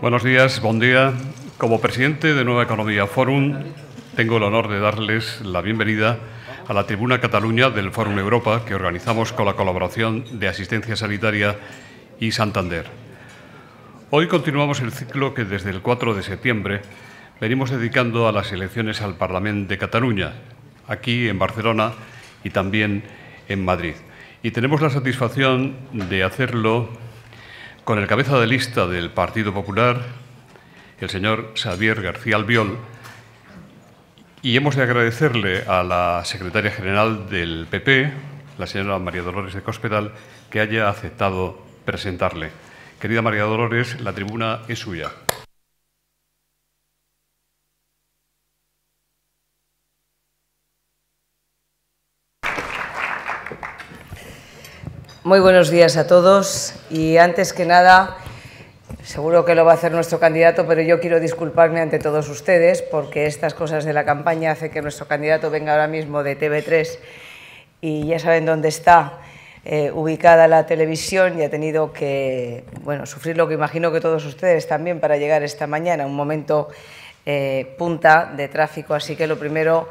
Buenos días, buen día. Como presidente de Nueva Economía Fórum, tengo el honor de darles la bienvenida a la Tribuna Cataluña del Fórum Europa, que organizamos con la colaboración de Asistencia Sanitaria y Santander. Hoy continuamos el ciclo que desde el 4 de septiembre venimos dedicando a las elecciones al Parlamento de Cataluña, aquí en Barcelona y también en Madrid. Y tenemos la satisfacción de hacerlo con el cabeza de lista del Partido Popular, el señor Xavier García Albiol, y hemos de agradecerle a la secretaria general del PP, la señora María Dolores de Cospedal, que haya aceptado presentarle. Querida María Dolores, la tribuna es suya. Muy buenos días a todos y antes que nada, seguro que lo va a hacer nuestro candidato, pero yo quiero disculparme ante todos ustedes porque estas cosas de la campaña hacen que nuestro candidato venga ahora mismo de TV3 y ya saben dónde está ubicada la televisión y ha tenido que sufrir lo que imagino que todos ustedes también para llegar esta mañana, un momento punta de tráfico. Así que lo primero,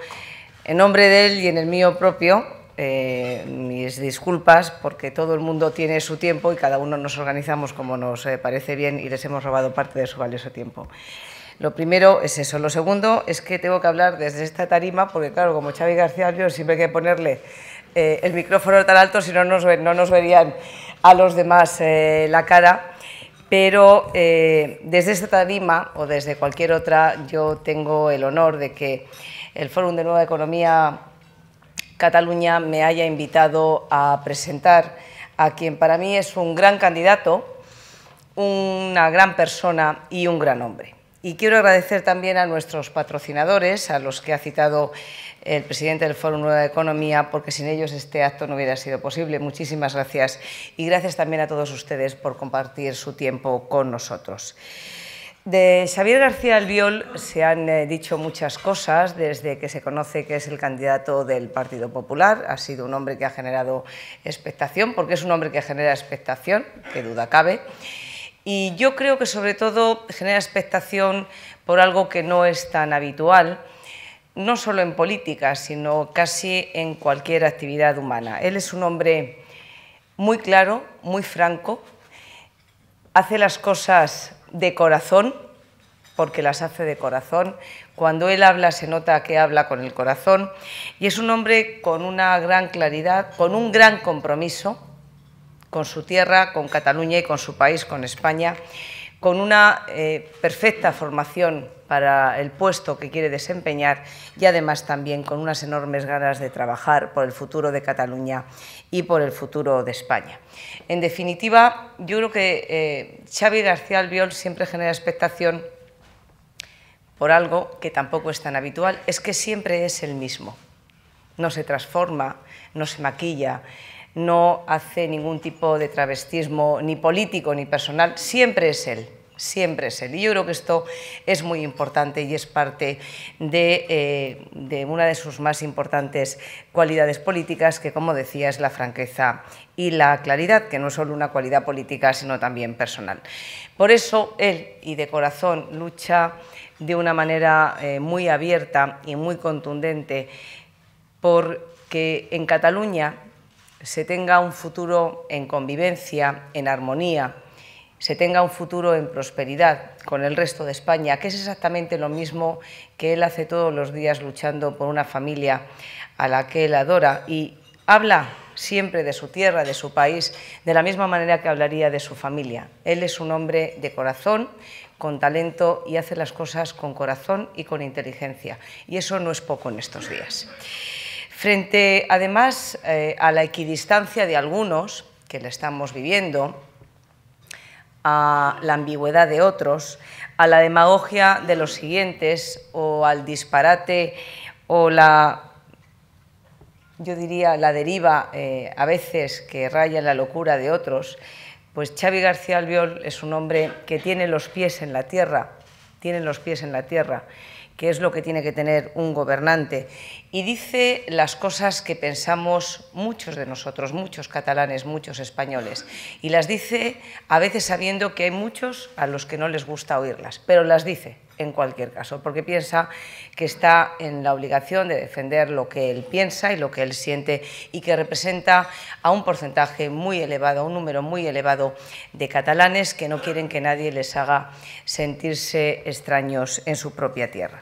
en nombre de él y en el mío propio, mis disculpas porque todo el mundo tiene su tiempo y cada uno nos organizamos como nos parece bien y les hemos robado parte de su valioso tiempo. Lo primero es eso. Lo segundo es que tengo que hablar desde esta tarima porque, claro, como Xavi García Albiol siempre hay que ponerle el micrófono tan alto, si no, no nos verían a los demás la cara. Pero desde esta tarima o desde cualquier otra, yo tengo el honor de que el Fórum de Nueva Economía Cataluña me haya invitado a presentar a quien para mí es un gran candidato, una gran persona y un gran hombre. Y quiero agradecer también a nuestros patrocinadores, a los que ha citado el presidente del Fórum Nueva Economía, porque sin ellos este acto no hubiera sido posible. Muchísimas gracias y gracias también a todos ustedes por compartir su tiempo con nosotros. De Xavier García Albiol se han dicho muchas cosas desde que se conoce que es el candidato del Partido Popular. Ha sido un hombre que ha generado expectación, porque es un hombre que genera expectación, qué duda cabe. Y yo creo que sobre todo genera expectación por algo que no es tan habitual, no solo en política, sino casi en cualquier actividad humana. Él es un hombre muy claro, muy franco, hace las cosas de corazón, porque las hace de corazón. Cuando él habla se nota que habla con el corazón y es un hombre con una gran claridad, con un gran compromiso con su tierra, con Cataluña y con su país, con España, con una perfecta formación para el puesto que quiere desempeñar y además también con unas enormes ganas de trabajar por el futuro de Cataluña y por el futuro de España. En definitiva, yo creo que Xavi García Albiol siempre genera expectación por algo que tampoco es tan habitual, es que siempre es el mismo. No se transforma, no se maquilla, no hace ningún tipo de travestismo ni político ni personal, siempre es él. Siempre es él. Y yo creo que esto es muy importante y es parte de una de sus más importantes cualidades políticas, que, como decía, es la franqueza y la claridad, que no es solo una cualidad política, sino también personal. Por eso él, y de corazón, lucha de una manera muy abierta y muy contundente por que en Cataluña se tenga un futuro en convivencia, en armonía, se tenga un futuro en prosperidad con el resto de España, que es exactamente lo mismo que él hace todos los días luchando por una familia a la que él adora y habla siempre de su tierra, de su país, de la misma manera que hablaría de su familia. Él es un hombre de corazón, con talento y hace las cosas con corazón y con inteligencia. Y eso no es poco en estos días. Frente, además, a la equidistancia de algunos, que la estamos viviendo, a la ambigüedad de otros, a la demagogia de los siguientes o al disparate o yo diría la deriva a veces que raya en la locura de otros, pues Xavi García Albiol es un hombre que tiene los pies en la tierra, que es lo que tiene que tener un gobernante, y dice las cosas que pensamos muchos de nosotros, muchos catalanes, muchos españoles, y las dice a veces sabiendo que hay muchos a los que no les gusta oírlas, pero las dice en cualquier caso, porque piensa que está en la obligación de defender lo que él piensa y lo que él siente, y que representa a un porcentaje muy elevado, a un número muy elevado de catalanes que no quieren que nadie les haga sentirse extraños en su propia tierra.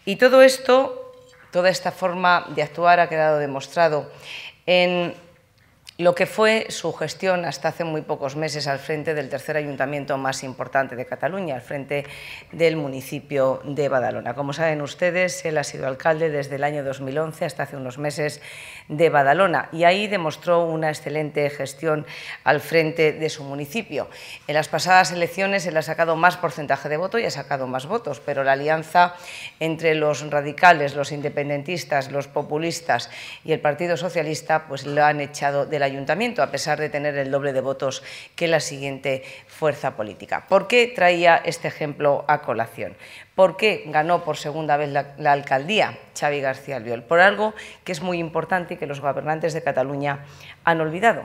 Y todo esto, toda esta forma de actuar ha quedado demostrado en lo que fue su gestión hasta hace muy pocos meses al frente del tercer ayuntamiento más importante de Cataluña, al frente del municipio de Badalona. Como saben ustedes, él ha sido alcalde desde el año 2011 hasta hace unos meses de Badalona, y ahí demostró una excelente gestión al frente de su municipio. En las pasadas elecciones él ha sacado más porcentaje de voto y ha sacado más votos, pero la alianza entre los radicales, los independentistas, los populistas y el Partido Socialista pues lo han echado de la ayuntamiento, a pesar de tener el doble de votos que la siguiente fuerza política. ¿Por qué traía este ejemplo a colación? ¿Por qué ganó por segunda vez la alcaldía Xavi García Albiol? Por algo que es muy importante y que los gobernantes de Cataluña han olvidado.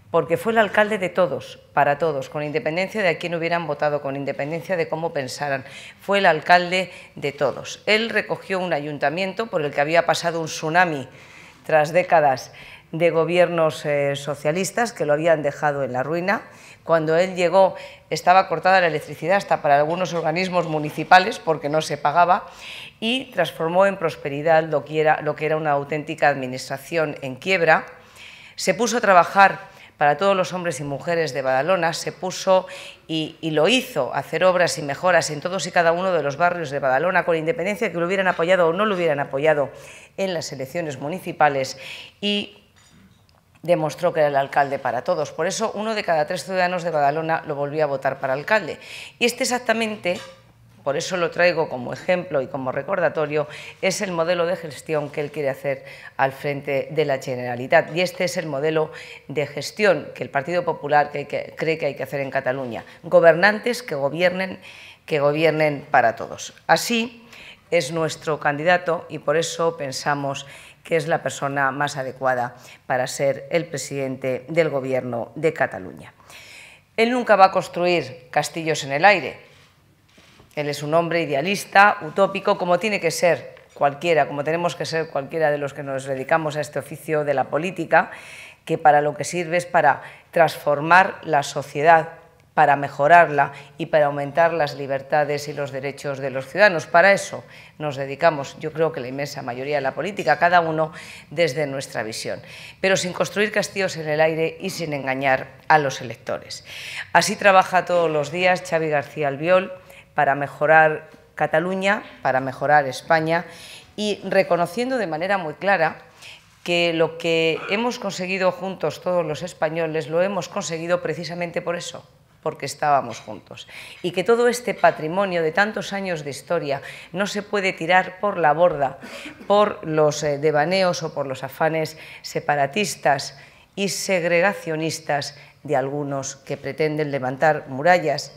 Porque fue el alcalde de todos, para todos, con independencia de a quién hubieran votado, con independencia de cómo pensaran. Fue el alcalde de todos. Él recogió un ayuntamiento por el que había pasado un tsunami tras décadas de gobiernos socialistas que lo habían dejado en la ruina. Cuando él llegó estaba cortada la electricidad hasta para algunos organismos municipales porque no se pagaba, y transformó en prosperidad lo que era una auténtica administración en quiebra. Se puso a trabajar para todos los hombres y mujeres de Badalona, se puso y lo hizo, hacer obras y mejoras en todos y cada uno de los barrios de Badalona, con independencia de que lo hubieran apoyado o no lo hubieran apoyado en las elecciones municipales, y demostró que era el alcalde para todos. Por eso, 1 de cada 3 ciudadanos de Badalona lo volvió a votar para alcalde. Y este exactamente, por eso lo traigo como ejemplo y como recordatorio, es el modelo de gestión que él quiere hacer al frente de la Generalitat. Y este es el modelo de gestión que el Partido Popular cree que hay que hacer en Cataluña. Gobernantes que gobiernen para todos. Así es nuestro candidato, y por eso pensamos que es la persona más adecuada para ser el presidente del Gobierno de Cataluña. Él nunca va a construir castillos en el aire. Él es un hombre idealista, utópico, como tiene que ser cualquiera, como tenemos que ser cualquiera de los que nos dedicamos a este oficio de la política, que para lo que sirve es para transformar la sociedad, para mejorarla y para aumentar las libertades y los derechos de los ciudadanos. Para eso nos dedicamos, yo creo que la inmensa mayoría de la política, cada uno desde nuestra visión, pero sin construir castillos en el aire y sin engañar a los electores. Así trabaja todos los días Xavi García Albiol para mejorar Cataluña, para mejorar España, y reconociendo de manera muy clara que lo que hemos conseguido juntos todos los españoles lo hemos conseguido precisamente por eso, porque estábamos juntos, y que todo este patrimonio de tantos años de historia no se puede tirar por la borda por los devaneos o por los afanes separatistas y segregacionistas de algunos que pretenden levantar murallas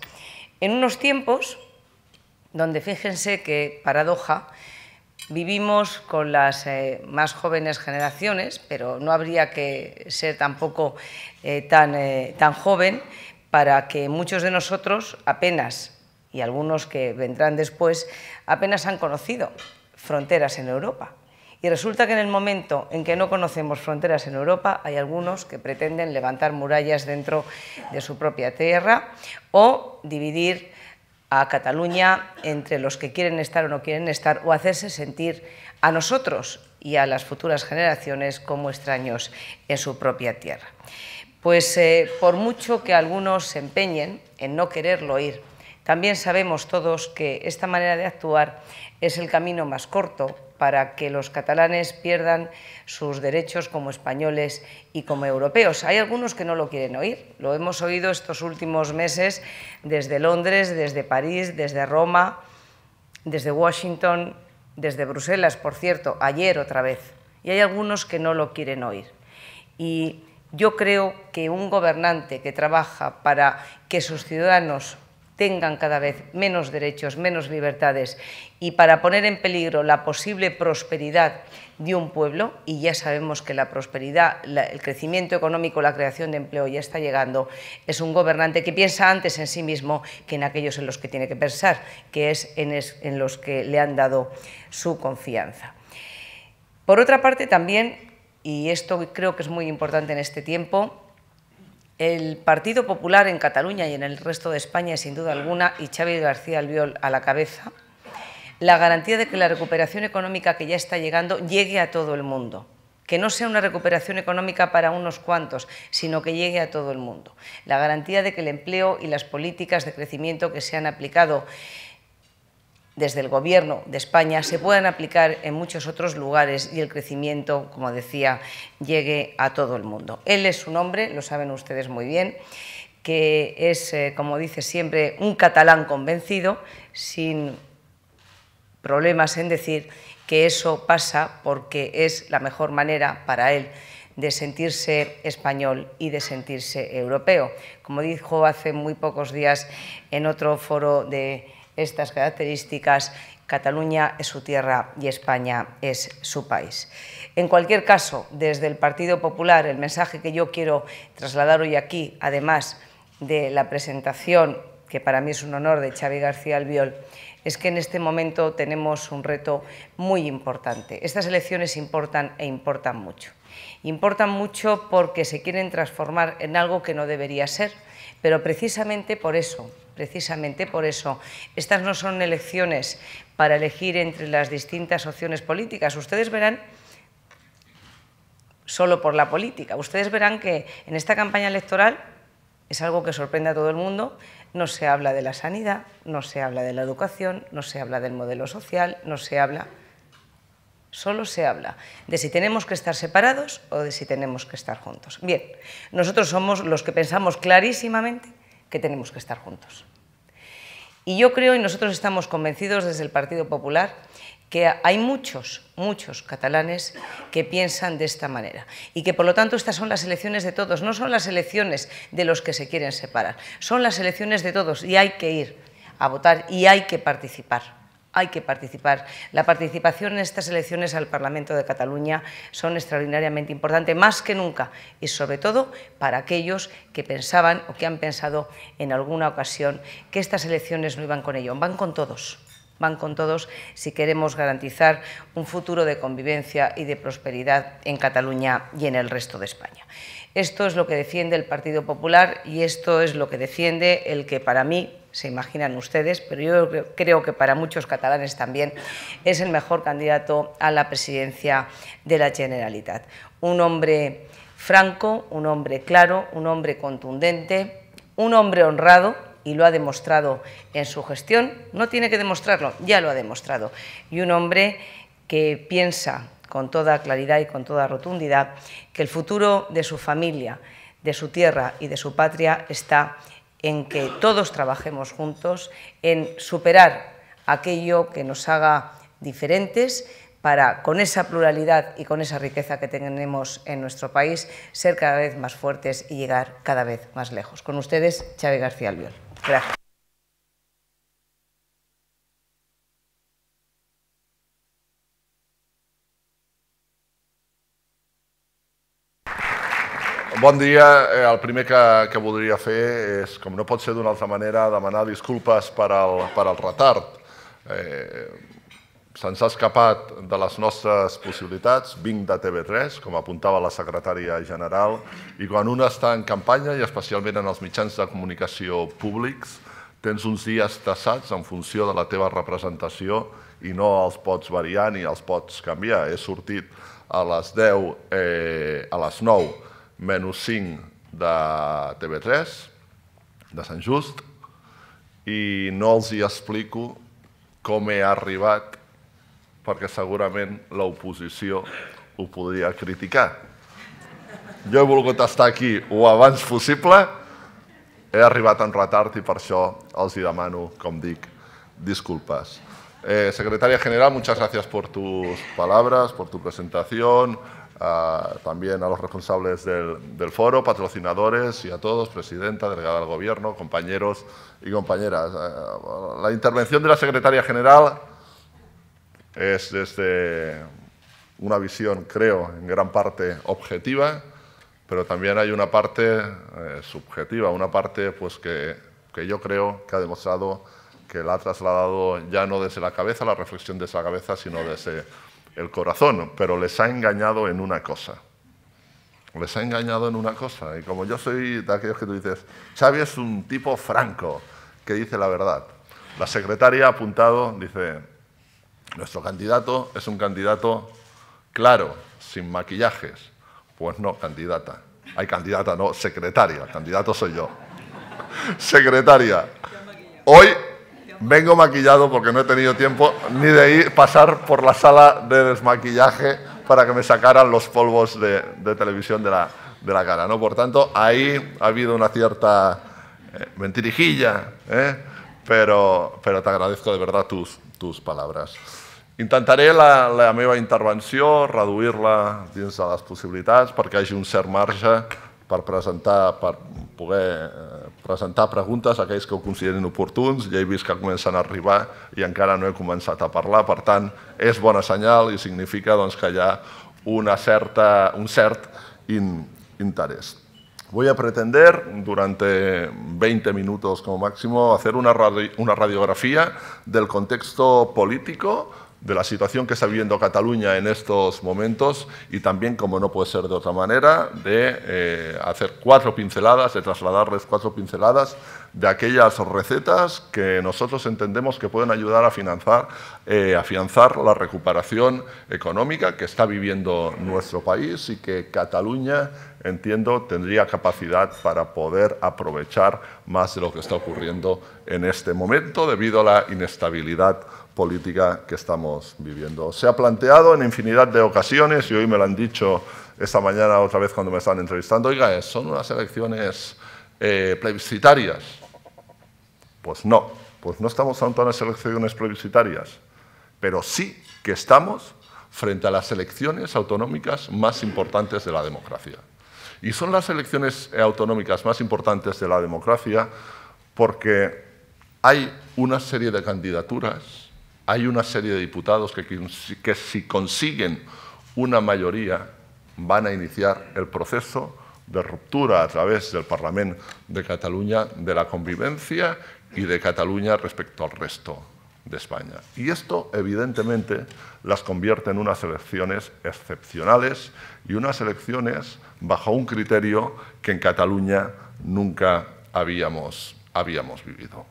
en unos tiempos donde, fíjense qué paradoja, vivimos con las más jóvenes generaciones, pero no habría que ser tampoco tan joven para que muchos de nosotros apenas, y algunos que vendrán después, apenas han conocido fronteras en Europa. Y resulta que en el momento en que no conocemos fronteras en Europa, hay algunos que pretenden levantar murallas dentro de su propia tierra o dividir a Cataluña entre los que quieren estar o no quieren estar, o hacerse sentir a nosotros y a las futuras generaciones como extraños en su propia tierra. Pues por mucho que algunos se empeñen en no quererlo oír, también sabemos todos que esta manera de actuar es el camino más corto para que los catalanes pierdan sus derechos como españoles y como europeos. Hay algunos que no lo quieren oír, lo hemos oído estos últimos meses desde Londres, desde París, desde Roma, desde Washington, desde Bruselas, por cierto, ayer otra vez. Y hay algunos que no lo quieren oír. Y yo creo que un gobernante que trabaja para que sus ciudadanos tengan cada vez menos derechos, menos libertades y para poner en peligro la posible prosperidad de un pueblo, y ya sabemos que la prosperidad, el crecimiento económico, la creación de empleo ya está llegando, es un gobernante que piensa antes en sí mismo que en aquellos en los que tiene que pensar, que es en los que le han dado su confianza. Por otra parte también, y esto creo que es muy importante en este tiempo, el Partido Popular en Cataluña y en el resto de España, sin duda alguna, y Xavi García Albiol a la cabeza, la garantía de que la recuperación económica que ya está llegando llegue a todo el mundo, que no sea una recuperación económica para unos cuantos, sino que llegue a todo el mundo. La garantía de que el empleo y las políticas de crecimiento que se han aplicado desde el Gobierno de España se puedan aplicar en muchos otros lugares y el crecimiento, como decía, llegue a todo el mundo. Él es un hombre, lo saben ustedes muy bien, que es, como dice siempre, un catalán convencido, sin problemas en decir que eso pasa porque es la mejor manera para él de sentirse español y de sentirse europeo. Como dijo hace muy pocos días en otro foro de estas características, Cataluña es su tierra y España es su país. En cualquier caso, desde el Partido Popular, el mensaje que yo quiero trasladar hoy aquí, además de la presentación, que para mí es un honor, de Xavi García Albiol, es que en este momento tenemos un reto muy importante. Estas elecciones importan e importan mucho. Importan mucho porque se quieren transformar en algo que no debería ser, pero precisamente por eso, estas no son elecciones para elegir entre las distintas opciones políticas. Ustedes verán, solo por la política, ustedes verán que en esta campaña electoral es algo que sorprende a todo el mundo. No se habla de la sanidad, no se habla de la educación, no se habla del modelo social, solo se habla de si tenemos que estar separados o de si tenemos que estar juntos. Bien, nosotros somos los que pensamos clarísimamente que tenemos que estar juntos. Y yo creo, y nosotros estamos convencidos desde el Partido Popular, que hay muchos catalanes que piensan de esta manera y que, por lo tanto, estas son las elecciones de todos, no son las elecciones de los que se quieren separar, son las elecciones de todos y hay que ir a votar y hay que participar. Hay que participar. La participación en estas elecciones al Parlamento de Cataluña son extraordinariamente importantes, más que nunca, y sobre todo para aquellos que pensaban o que han pensado en alguna ocasión que estas elecciones no iban con ello. Van con todos si queremos garantizar un futuro de convivencia y de prosperidad en Cataluña y en el resto de España. Esto es lo que defiende el Partido Popular y esto es lo que defiende el que para mí, se imaginan ustedes, pero yo creo que para muchos catalanes también, es el mejor candidato a la presidencia de la Generalitat. Un hombre franco, un hombre claro, un hombre contundente, un hombre honrado, y lo ha demostrado en su gestión, no tiene que demostrarlo, ya lo ha demostrado, y un hombre que piensa con toda claridad y con toda rotundidad que el futuro de su familia, de su tierra y de su patria está en que todos trabajemos juntos, en superar aquello que nos haga diferentes para, con esa pluralidad y con esa riqueza que tenemos en nuestro país, ser cada vez más fuertes y llegar cada vez más lejos. Con ustedes, Xavi García Albiol. Gracias. Bon dia. El primer que voldria fer és, com no pot ser d'una altra manera, demanar disculpes per al retard. Se'ns ha escapat de les nostres possibilitats, vinc de TV3, com apuntava la secretària general, i quan un està en campanya, i especialment en els mitjans de comunicació públics, tens uns dies tassats en funció de la teva representació i no els pots variar ni els pots canviar. He sortit a les 10, a les 9, menys 5 de TV3, de Sant Just, i no els hi explico com he arribat, perquè segurament l'oposició ho podria criticar. Jo he volgut estar aquí o abans possible, he arribat en retard y por això els demano, com dic, disculpas. Secretaria General, muchas gracias por tus palabras, por tu presentación. también a los responsables del foro, patrocinadores y a todos, presidenta, delegada del Gobierno, compañeros y compañeras. La intervención de la secretaria general es desde una visión, creo, en gran parte objetiva, pero también hay una parte subjetiva, una parte pues, que yo creo que ha demostrado que la ha trasladado ya no desde la cabeza, la reflexión desde la cabeza, sino desde el corazón, pero les ha engañado en una cosa. Les ha engañado en una cosa. Y como yo soy de aquellos que tú dices, Xavi es un tipo franco, que dice la verdad. La secretaria ha apuntado, dice, nuestro candidato es un candidato claro, sin maquillajes. Pues no, candidata. Hay candidata, no, secretaria. Candidato soy yo. Secretaria. Hoy vengo maquillado porque no he tenido tiempo ni de pasar por la sala de desmaquillaje para que me sacaran los polvos de televisión de la cara, ¿no? Por tanto, ahí ha habido una cierta mentirijilla, pero te agradezco de verdad tus palabras. Intentaré la meva intervenció reduir-la dins de les possibilitats perquè hi hagi un cert marge per poder presentar preguntes a aquells que ho considerin oportuns. Ja he vist que comencen a arribar i encara no he començat a parlar. Per tant, és bona senyal i significa doncs, que hi ha un cert interés. Voy a pretender, durante 20 minutos como máximo, hacer una radiografía del contexto político, de la situación que está viviendo Cataluña en estos momentos y también, como no puede ser de otra manera, de hacer 4 pinceladas, de trasladarles 4 pinceladas de aquellas recetas que nosotros entendemos que pueden ayudar a afianzar la recuperación económica que está viviendo nuestro país y que Cataluña, entiendo, tendría capacidad para poder aprovechar más de lo que está ocurriendo en este momento debido a la inestabilidad política que estamos viviendo. Se ha planteado en infinidad de ocasiones, y hoy me lo han dicho esta mañana otra vez cuando me estaban entrevistando, oiga, ¿son unas elecciones plebiscitarias? Pues no estamos ante unas elecciones plebiscitarias, pero sí que estamos frente a las elecciones autonómicas más importantes de la democracia. Y son las elecciones autonómicas más importantes de la democracia porque hay una serie de candidaturas, hay una serie de diputados que si consiguen una mayoría van a iniciar el proceso de ruptura a través del Parlament de Cataluña de la convivencia y de Cataluña respecto al resto de España. Y esto, evidentemente, las convierte en unas elecciones excepcionales y unas elecciones bajo un criterio que en Cataluña nunca habíamos vivido.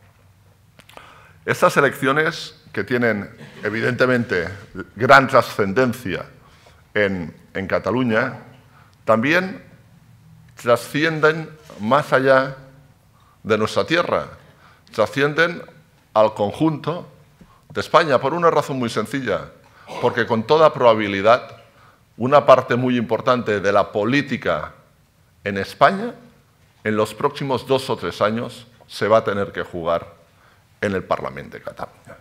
Estas elecciones, que tienen evidentemente gran trascendencia en Cataluña, también trascienden más allá de nuestra tierra, trascienden al conjunto de España por una razón muy sencilla, porque con toda probabilidad una parte muy importante de la política en España en los próximos 2 o 3 años se va a tener que jugar en el Parlamento de Cataluña.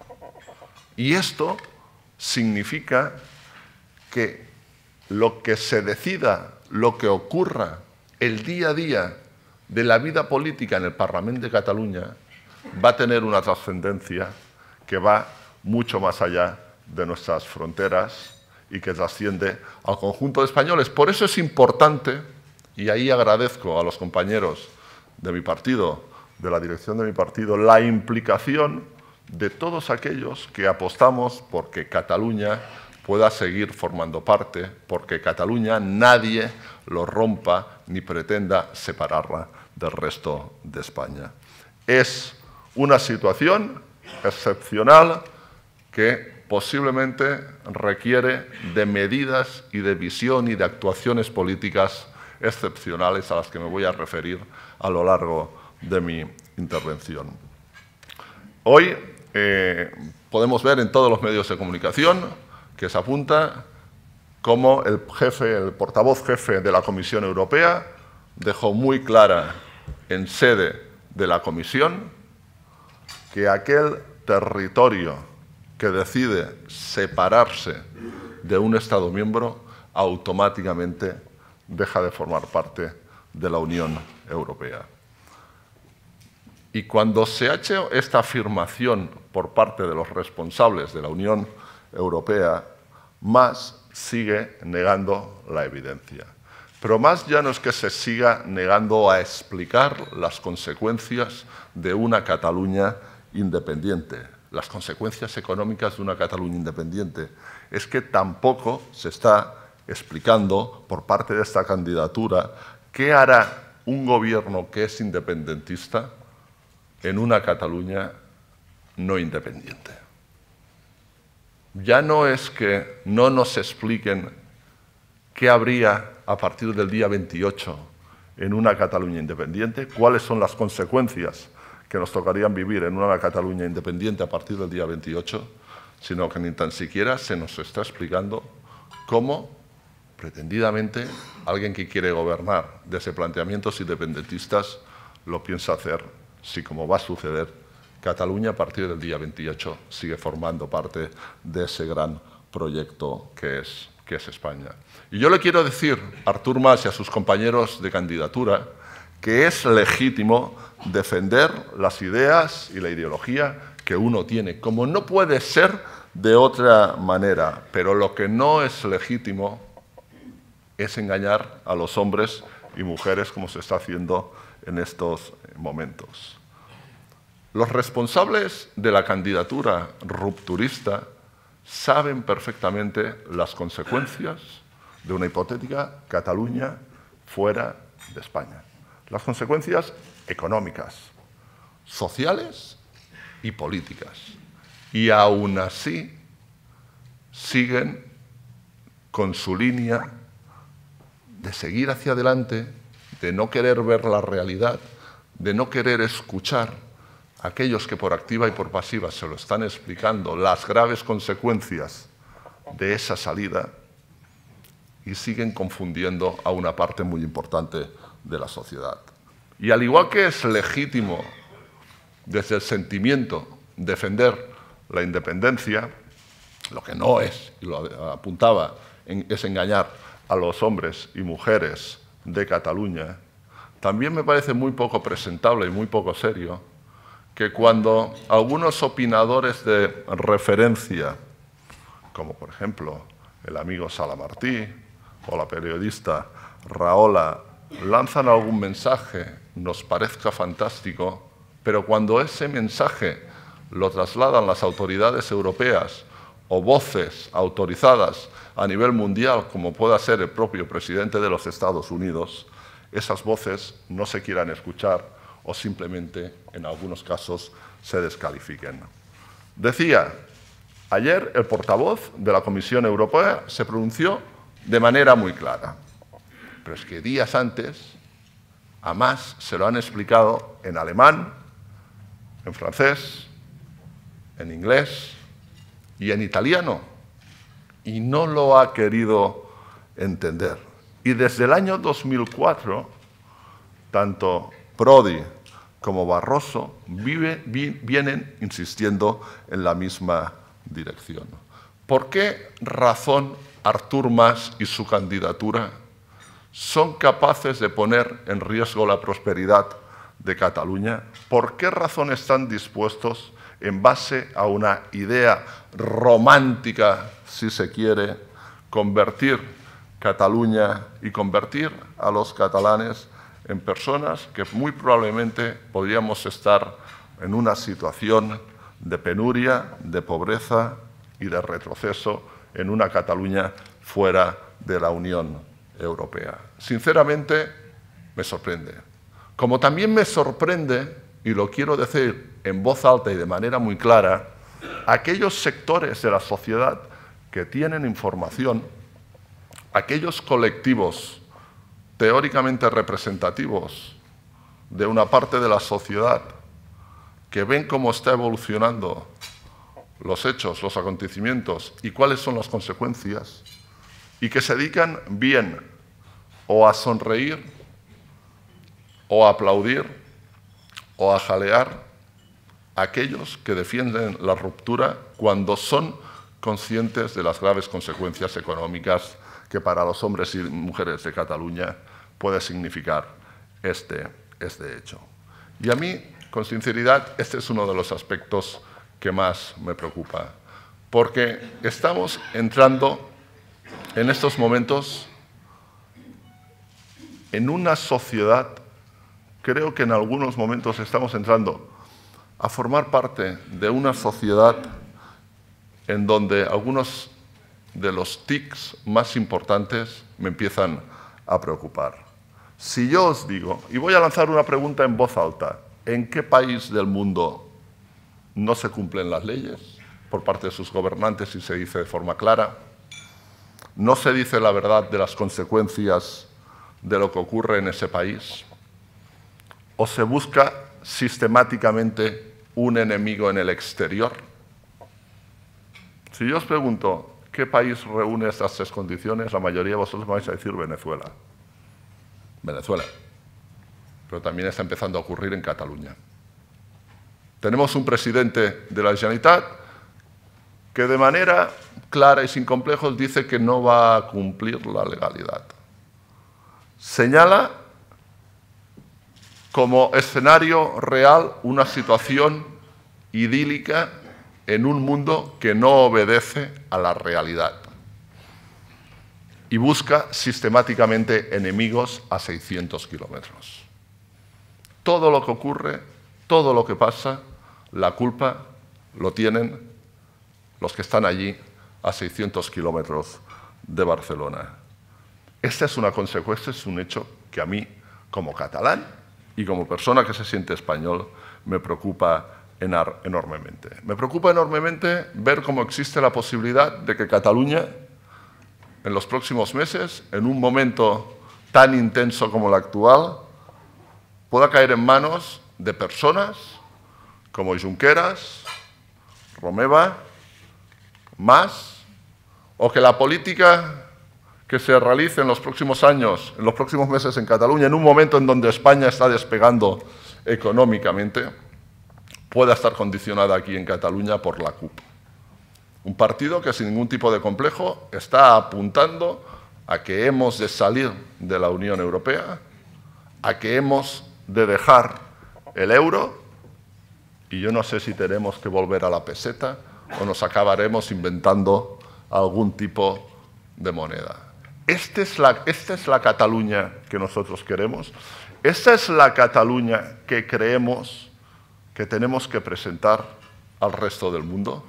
Y esto significa que lo que se decida, lo que ocurra el día a día de la vida política en el Parlamento de Cataluña va a tener una trascendencia que va mucho más allá de nuestras fronteras y que trasciende al conjunto de españoles. Por eso es importante, y ahí agradezco a los compañeros de mi partido, de la dirección de mi partido, la implicación de todos aquellos que apostamos porque Cataluña pueda seguir formando parte, porque Cataluña nadie lo rompa ni pretenda separarla del resto de España. Es una situación excepcional que posiblemente requiere de medidas y de visión y de actuaciones políticas excepcionales a las que me voy a referir a lo largo de mi intervención. Hoy podemos ver en todos los medios de comunicación que se apunta como el portavoz jefe de la Comisión Europea dejó muy clara en sede de la Comisión que aquel territorio que decide separarse de un Estado miembro automáticamente deja de formar parte de la Unión Europea. Y cuando se ha hecho esta afirmación por parte de los responsables de la Unión Europea, más sigue negando la evidencia. Pero más ya no es que se siga negando a explicar las consecuencias de una Cataluña independiente, las consecuencias económicas de una Cataluña independiente, es que tampoco se está explicando por parte de esta candidatura qué hará un gobierno que es independentista en una Cataluña no independiente. Ya no es que no nos expliquen qué habría a partir del día 28 en una Cataluña independiente, cuáles son las consecuencias que nos tocarían vivir en una Cataluña independiente a partir del día 28, sino que ni tan siquiera se nos está explicando cómo, pretendidamente, alguien que quiere gobernar desde planteamientos independentistas lo piensa hacer, si como va a suceder, Cataluña a partir del día 28 sigue formando parte de ese gran proyecto que es España. Y yo le quiero decir a Artur Mas y a sus compañeros de candidatura que es legítimo defender las ideas y la ideología que uno tiene, como no puede ser de otra manera, pero lo que no es legítimo es engañar a los hombres y mujeres como se está haciendo en estos momentos. Los responsables de la candidatura rupturista saben perfectamente las consecuencias de una hipotética Cataluña fuera de España. Las consecuencias económicas, sociales y políticas. Y aún así siguen con su línea de seguir hacia adelante, de no querer ver la realidad, de no querer escuchar a aquellos que por activa y por pasiva se lo están explicando, las graves consecuencias de esa salida, y siguen confundiendo a una parte muy importante de la sociedad. Y al igual que es legítimo desde el sentimiento defender la independencia, lo que no es, y lo apuntaba, es engañar a los hombres y mujeres de Cataluña, también me parece muy poco presentable y muy poco serio que cuando algunos opinadores de referencia, como por ejemplo el amigo Salamartí o la periodista Rahola, lanzan algún mensaje, nos parezca fantástico, pero cuando ese mensaje lo trasladan las autoridades europeas o voces autorizadas a nivel mundial, como pueda ser el propio presidente de los Estados Unidos, esas voces no se quieran escuchar o simplemente, en algunos casos, se descalifiquen. Decía, ayer el portavoz de la Comisión Europea se pronunció de manera muy clara, pero es que días antes a Mas se lo han explicado en alemán, en francés, en inglés y en italiano, y no lo ha querido entender. Y desde el año 2004, tanto Prodi como Barroso vienen insistiendo en la misma dirección. ¿Por qué razón Artur Mas y su candidatura son capaces de poner en riesgo la prosperidad de Cataluña? ¿Por qué razón están dispuestos, en base a una idea romántica, si se quiere, convertir Cataluña y convertir a los catalanes en personas que muy probablemente podríamos estar en una situación de penuria, de pobreza y de retroceso en una Cataluña fuera de la Unión Europea? Sinceramente, me sorprende. Como también me sorprende, y lo quiero decir en voz alta y de manera muy clara, aquellos sectores de la sociedad que tienen información, aquellos colectivos teóricamente representativos de una parte de la sociedad que ven cómo está evolucionando los hechos, los acontecimientos y cuáles son las consecuencias, y que se dedican bien o a sonreír o a aplaudir o a jalear a aquellos que defienden la ruptura cuando son conscientes de las graves consecuencias económicas que para los hombres y mujeres de Cataluña puede significar este hecho. Y a mí, con sinceridad, este es uno de los aspectos que más me preocupa, porque estamos entrando en estos momentos en una sociedad, creo que en algunos momentos estamos entrando a formar parte de una sociedad en donde algunos de los tics más importantes me empiezan a preocupar. Si yo os digo, y voy a lanzar una pregunta en voz alta, ¿en qué país del mundo no se cumplen las leyes por parte de sus gobernantes y se dice de forma clara? ¿No se dice la verdad de las consecuencias de lo que ocurre en ese país? ¿O se busca sistemáticamente un enemigo en el exterior? Si yo os pregunto qué país reúne estas tres condiciones, la mayoría de vosotros me vais a decir Venezuela. Venezuela. Pero también está empezando a ocurrir en Cataluña. Tenemos un presidente de la Generalitat que de manera clara y sin complejos dice que no va a cumplir la legalidad. Señala como escenario real una situación idílica en un mundo que no obedece a la realidad y busca sistemáticamente enemigos a 600 kilómetros. Todo lo que ocurre, todo lo que pasa, la culpa lo tienen los que están allí a 600 kilómetros de Barcelona. Esta es una consecuencia, es un hecho que a mí, como catalán y como persona que se siente español, me preocupa enormemente. Me preocupa enormemente ver cómo existe la posibilidad de que Cataluña, en los próximos meses, en un momento tan intenso como el actual, pueda caer en manos de personas como Junqueras, Romeva, Mas, o que la política que se realice en los próximos años, en los próximos meses en Cataluña, en un momento en donde España está despegando económicamente, pueda estar condicionada aquí en Cataluña por la CUP. Un partido que sin ningún tipo de complejo está apuntando a que hemos de salir de la Unión Europea, a que hemos de dejar el euro, y yo no sé si tenemos que volver a la peseta o nos acabaremos inventando algún tipo de moneda. Esta es la Cataluña que nosotros queremos. Esta es la Cataluña que creemos que tenemos que presentar al resto del mundo.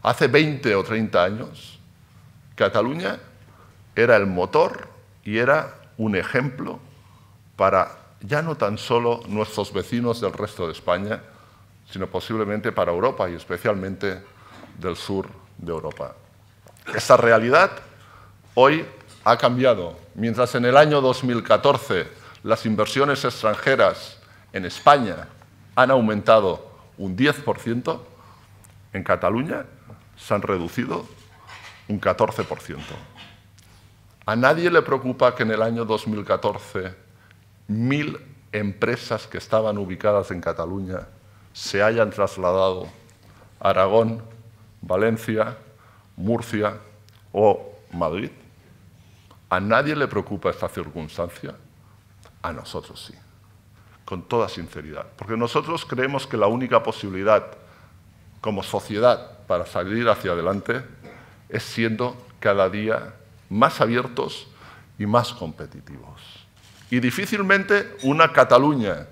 Hace 20 o 30 años, Cataluña era el motor y era un ejemplo para ya no tan solo nuestros vecinos del resto de España, sino posiblemente para Europa y especialmente del sur de Europa. Esta realidad hoy ha cambiado. Mientras en el año 2014 las inversiones extranjeras en España han aumentado un 10%, en Cataluña se han reducido un 14%. A nadie le preocupa que en el año 2014 1.000 empresas que estaban ubicadas en Cataluña se hayan trasladado a Aragón, Valencia, Murcia o Madrid. ¿A nadie le preocupa esta circunstancia? A nosotros sí, con toda sinceridad. Porque nosotros creemos que la única posibilidad como sociedad para salir hacia adelante es siendo cada día más abiertos y más competitivos. Y difícilmente una Cataluña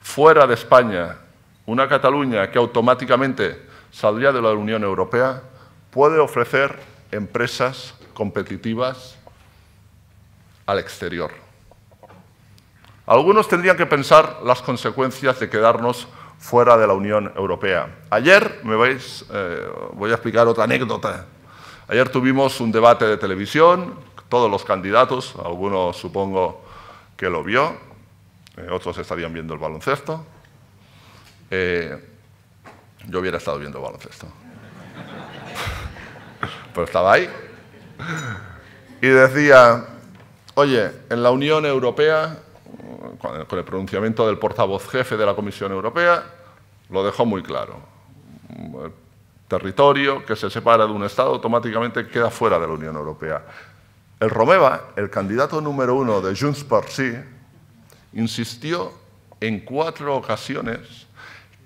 fuera de España, una Cataluña que automáticamente saldría de la Unión Europea, puede ofrecer empresas competitivas al exterior. Algunos tendrían que pensar las consecuencias de quedarnos fuera de la Unión Europea. Ayer, voy a explicar otra anécdota. Ayer tuvimos un debate de televisión, todos los candidatos, algunos supongo que lo vio, otros estarían viendo el baloncesto. Yo hubiera estado viendo el baloncesto. Pero estaba ahí. Y decía, oye, en la Unión Europea, con el pronunciamiento del portavoz jefe de la Comisión Europea, lo dejó muy claro. territorio que se separa de un Estado automáticamente queda fuera de la Unión Europea. El Romeva, el candidato número 1 de Junts per Sí, insistió en 4 ocasiones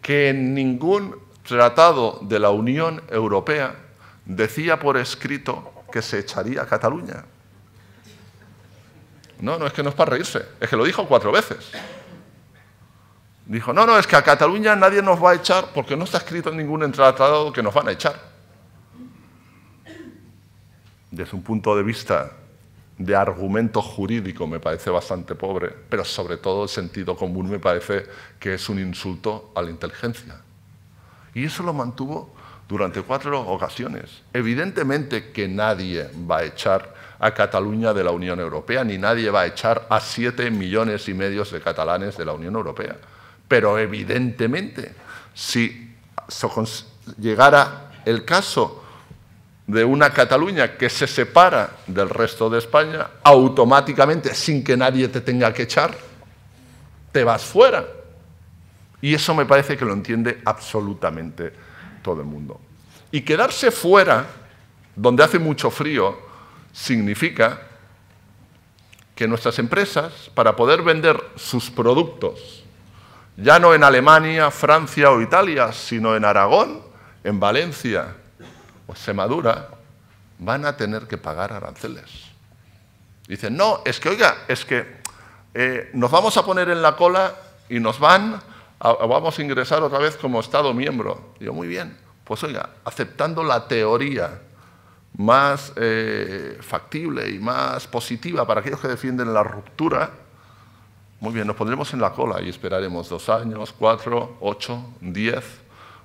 que en ningún tratado de la Unión Europea decía por escrito que se echaría a Cataluña. No, es que no es para reírse, es que lo dijo 4 veces. Dijo, no, es que a Cataluña nadie nos va a echar porque no está escrito en ningún tratado que nos van a echar. Desde un punto de vista de argumento jurídico me parece bastante pobre, pero sobre todo el sentido común me parece que es un insulto a la inteligencia. Y eso lo mantuvo durante 4 ocasiones. Evidentemente que nadie va a echar a Cataluña de la Unión Europea, ni nadie va a echar a 7,5 millones de catalanes de la Unión Europea. Pero evidentemente, si llegara el caso de una Cataluña que se separa del resto de España, automáticamente, sin que nadie te tenga que echar, te vas fuera. Y eso me parece que lo entiende absolutamente todo el mundo. Y quedarse fuera, donde hace mucho frío, significa que nuestras empresas, para poder vender sus productos, ya no en Alemania, Francia o Italia, sino en Aragón, en Valencia o Extremadura, van a tener que pagar aranceles. Dicen, no, es que, oiga, es que nos vamos a poner en la cola y nos vamos a ingresar otra vez como Estado miembro. Digo, muy bien, pues oiga, aceptando la teoría más factible y más positiva para aquellos que defienden la ruptura, muy bien, nos pondremos en la cola y esperaremos 2 años, 4, 8, 10.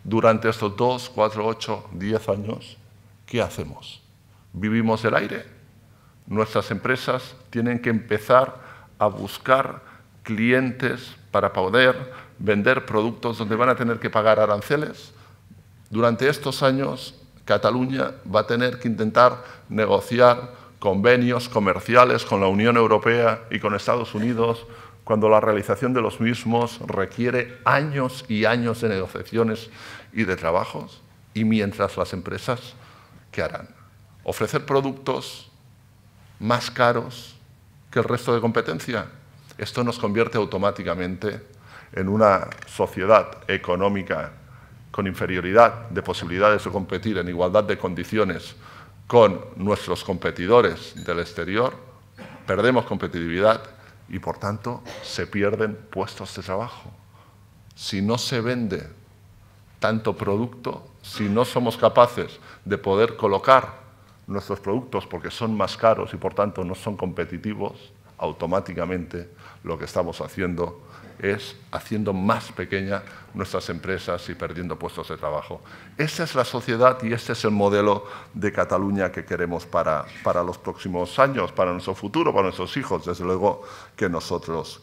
Durante estos 2, 4, 8, 10 años, ¿qué hacemos? ¿Vivimos del aire? Nuestras empresas tienen que empezar a buscar clientes para poder vender productos donde van a tener que pagar aranceles. Durante estos años, Cataluña va a tener que intentar negociar convenios comerciales con la Unión Europea y con Estados Unidos, cuando la realización de los mismos requiere años y años de negociaciones y de trabajos. Y mientras las empresas, ¿qué harán? ¿Ofrecer productos más caros que el resto de competencia? Esto nos convierte automáticamente en una sociedad económica con inferioridad de posibilidades de competir en igualdad de condiciones con nuestros competidores del exterior, perdemos competitividad y, por tanto, se pierden puestos de trabajo. Si no se vende tanto producto, si no somos capaces de poder colocar nuestros productos porque son más caros y, por tanto, no son competitivos, automáticamente lo que estamos haciendo es haciendo más pequeñas nuestras empresas y perdiendo puestos de trabajo. Esa es la sociedad y este es el modelo de Cataluña que queremos para los próximos años, para nuestro futuro, para nuestros hijos, desde luego que nosotros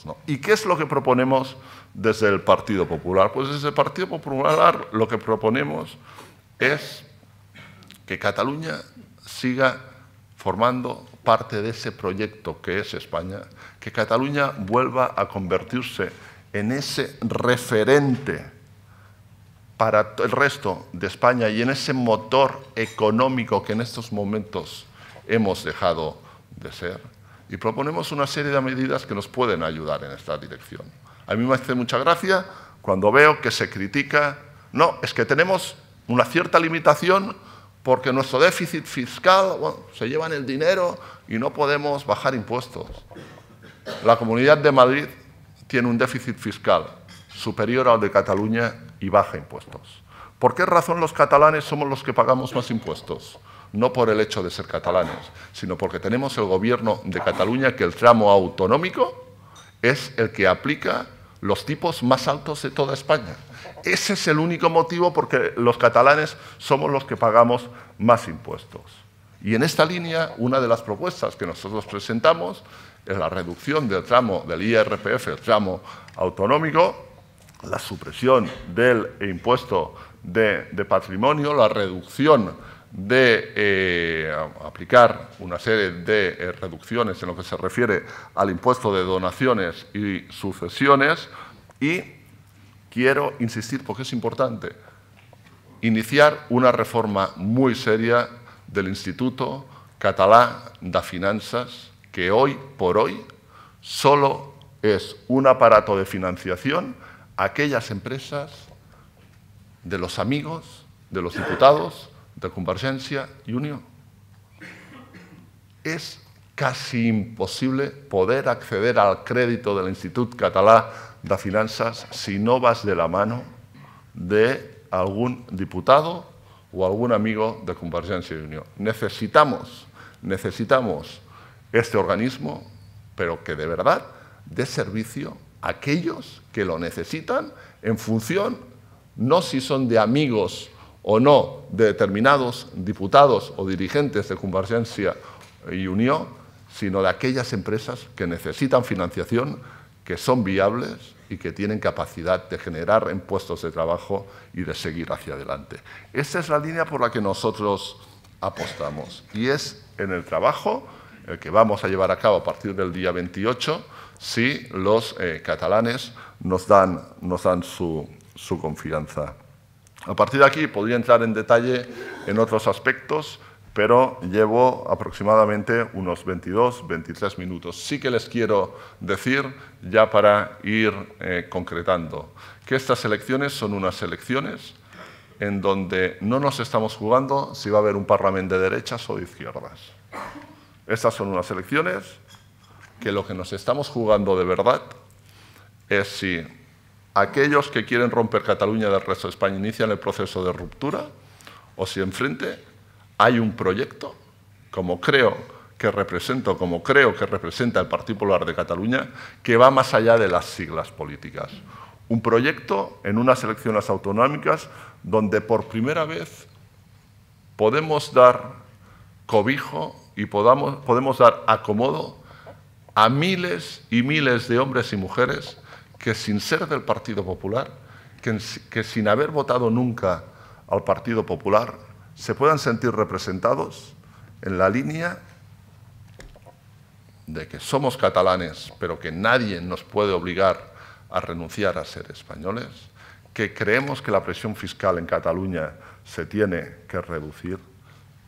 no. ¿Y qué es lo que proponemos desde el Partido Popular? Pues desde el Partido Popular lo que proponemos es que Cataluña siga formando parte de ese proyecto que es España, que Cataluña vuelva a convertirse en ese referente para el resto de España y en ese motor económico que en estos momentos hemos dejado de ser. Y proponemos una serie de medidas que nos pueden ayudar en esta dirección. A mí me hace mucha gracia cuando veo que se critica, no, es que tenemos una cierta limitación porque nuestro déficit fiscal, bueno, se llevan el dinero y no podemos bajar impuestos. La Comunidad de Madrid tiene un déficit fiscal superior al de Cataluña y baja impuestos. ¿Por qué razón los catalanes somos los que pagamos más impuestos? No por el hecho de ser catalanes, sino porque tenemos el gobierno de Cataluña que el tramo autonómico es el que aplica los tipos más altos de toda España. Ese es el único motivo porque los catalanes somos los que pagamos más impuestos. Y en esta línea, una de las propuestas que nosotros presentamos es la reducción del tramo del IRPF, el tramo autonómico, la supresión del impuesto de patrimonio, la reducción de aplicar una serie de reducciones en lo que se refiere al impuesto de donaciones y sucesiones y quiero insistir, porque es importante, iniciar una reforma muy seria del Instituto Català de Finanzas, que hoy por hoy solo es un aparato de financiación a aquellas empresas de los amigos, de los diputados, de Convergència i Unió. Es casi imposible poder acceder al crédito del Instituto Català de Finanzas si no vas de la mano de algún diputado o algún amigo de Convergència i Unió. Necesitamos este organismo, pero que de verdad dé servicio a aquellos que lo necesitan en función, no si son de amigos o no de determinados diputados o dirigentes de Convergència i Unió, sino de aquellas empresas que necesitan financiación, que son viables y que tienen capacidad de generar puestos de trabajo y de seguir hacia adelante. Esta es la línea por la que nosotros apostamos y es en el trabajo el que vamos a llevar a cabo a partir del día 28 si los catalanes nos dan su confianza. A partir de aquí podría entrar en detalle en otros aspectos, pero llevo aproximadamente unos 22-23 minutos. Sí que les quiero decir, ya para ir concretando, que estas elecciones son unas elecciones en donde no nos estamos jugando si va a haber un Parlamento de derechas o de izquierdas. Estas son unas elecciones que lo que nos estamos jugando de verdad es si aquellos que quieren romper Cataluña del resto de España inician el proceso de ruptura o si enfrente hay un proyecto, como creo que representa el Partido Popular de Cataluña, que va más allá de las siglas políticas. Un proyecto en unas elecciones autonómicas donde por primera vez podemos dar cobijo y podemos dar acomodo a miles y miles de hombres y mujeres que sin ser del Partido Popular, que sin haber votado nunca al Partido Popular, se puedan sentir representados en la línea de que somos catalanes, pero que nadie nos puede obligar a renunciar a ser españoles, que creemos que la presión fiscal en Cataluña se tiene que reducir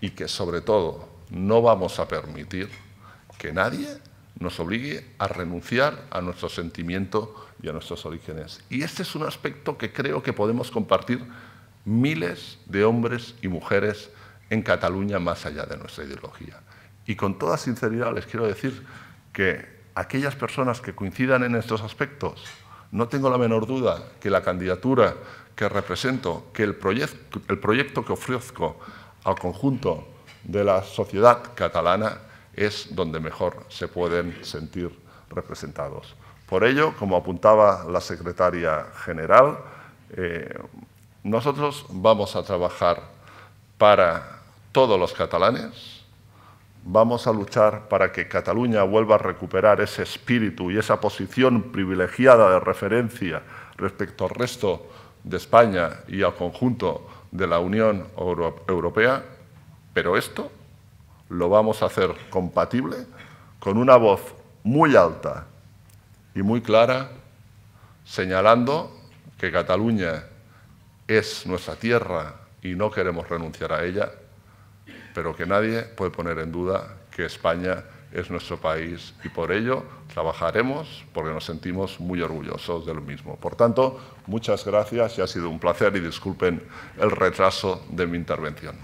y que, sobre todo, no vamos a permitir que nadie nos obligue a renunciar a nuestro sentimiento y a nuestros orígenes. Y este es un aspecto que creo que podemos compartir miles de hombres y mujeres en Cataluña más allá de nuestra ideología. Y con toda sinceridad les quiero decir que aquellas personas que coincidan en estos aspectos, no tengo la menor duda que la candidatura que represento, que el proyecto que ofrezco al conjunto de la sociedad catalana es donde mejor se pueden sentir representados. Por ello, como apuntaba la secretaria general, nosotros vamos a trabajar para todos los catalanes, vamos a luchar para que Cataluña vuelva a recuperar ese espíritu y esa posición privilegiada de referencia respecto al resto de España y al conjunto de la Unión Europea, pero esto lo vamos a hacer compatible con una voz muy alta y muy clara, señalando que Cataluña es nuestra tierra y no queremos renunciar a ella, pero que nadie puede poner en duda que España es nuestro país y por ello trabajaremos porque nos sentimos muy orgullosos del mismo. Por tanto, muchas gracias y ha sido un placer y disculpen el retraso de mi intervención.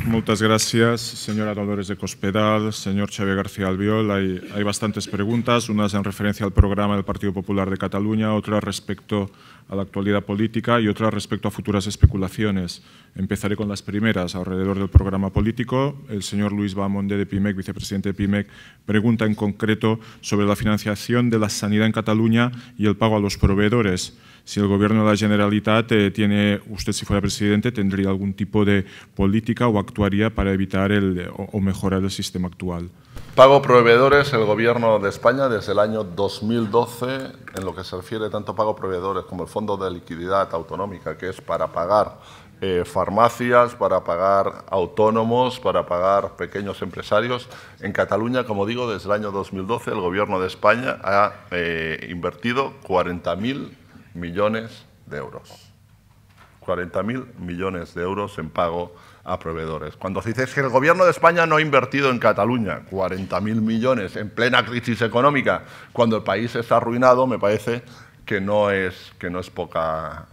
Muchas gracias, señora Dolores de Cospedal, señor Xavier García Albiol. Hay bastantes preguntas, unas en referencia al programa del Partido Popular de Cataluña, otras respecto a la actualidad política y otras respecto a futuras especulaciones. Empezaré con las primeras, alrededor del programa político. El señor Luis Bahamonde de PIMEC, vicepresidente de PIMEC, pregunta en concreto sobre la financiación de la sanidad en Cataluña y el pago a los proveedores. si el Gobierno de la Generalitat tiene, usted si fuera presidente, tendría algún tipo de política o actuaría para evitar o mejorar el sistema actual. Pago proveedores, el Gobierno de España desde el año 2012, en lo que se refiere tanto a pago proveedores como el Fondo de Liquididad Autonómica, que es para pagar farmacias, para pagar autónomos, para pagar pequeños empresarios. En Cataluña, como digo, desde el año 2012 el Gobierno de España ha invertido 40.000 millones de euros. 40.000 millones de euros en pago a proveedores. Cuando se dice que el Gobierno de España no ha invertido en Cataluña 40.000 millones en plena crisis económica, cuando el país está arruinado, me parece que no es poca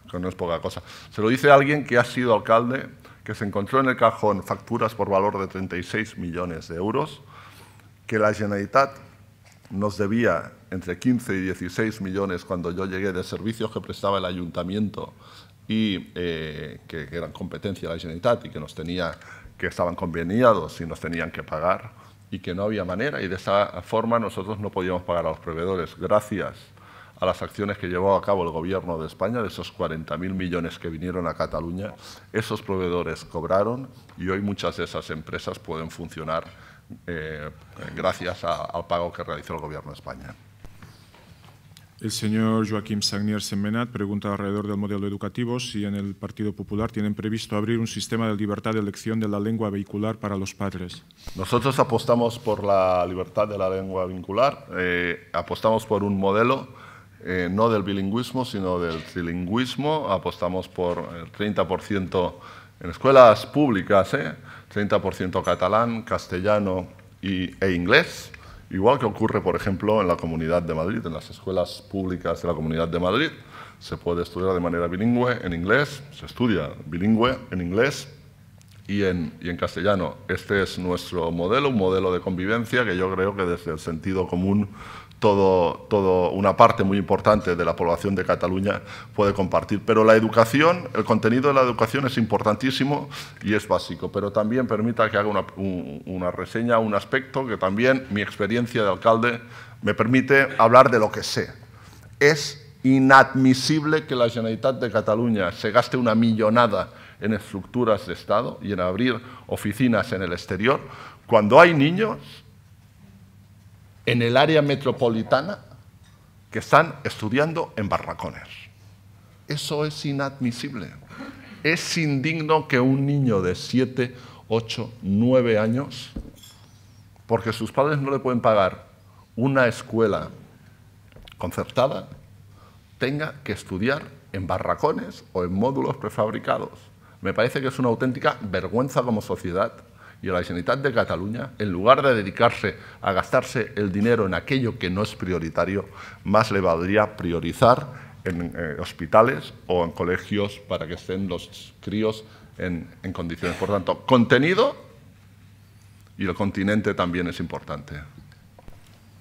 cosa. Se lo dice alguien que ha sido alcalde, que se encontró en el cajón facturas por valor de 36 millones de euros, que la Generalitat nos debía entre 15 y 16 millones cuando yo llegué, de servicios que prestaba el ayuntamiento y que eran competencia de la Generalitat y que estaban conveniados y nos tenían que pagar y que no había manera, y de esa forma nosotros no podíamos pagar a los proveedores. Gracias a las acciones que llevó a cabo el Gobierno de España, de esos 40.000 millones que vinieron a Cataluña, esos proveedores cobraron y hoy muchas de esas empresas pueden funcionar gracias al pago que realizó el Gobierno de España. El señor Joaquim Sagnier Semmenat pregunta alrededor del modelo educativo si en el Partido Popular tienen previsto abrir un sistema de libertad de elección de la lengua vehicular para los padres. Nosotros apostamos por la libertad de la lengua vehicular, apostamos por un modelo no del bilingüismo, sino del trilingüismo. Apostamos por el 30% en escuelas públicas, 30% catalán, castellano e inglés, igual que ocurre, por ejemplo, en la Comunidad de Madrid. En las escuelas públicas de la Comunidad de Madrid se puede estudiar de manera bilingüe en inglés, se estudia bilingüe en inglés y en castellano. Este es nuestro modelo, un modelo de convivencia que yo creo que desde el sentido común una parte muy importante de la población de Cataluña puede compartir. Pero la educación, el contenido de la educación es importantísimo y es básico, pero también permita que haga una reseña, un aspecto que también mi experiencia de alcalde me permite hablar de lo que sé. Es inadmisible que la Generalitat de Cataluña se gaste una millonada en estructuras de Estado y en abrir oficinas en el exterior cuando hay niños en el área metropolitana que están estudiando en barracones. Eso es inadmisible. Es indigno que un niño de 7, 8, 9 años, porque sus padres no le pueden pagar una escuela concertada, tenga que estudiar en barracones o en módulos prefabricados. Me parece que es una auténtica vergüenza como sociedad. Y a la Generalitat de Cataluña, en lugar de dedicarse a gastarse el dinero en aquello que no es prioritario, más le valdría priorizar en hospitales o en colegios para que estén los críos en condiciones. Por tanto, contenido y el continente también es importante.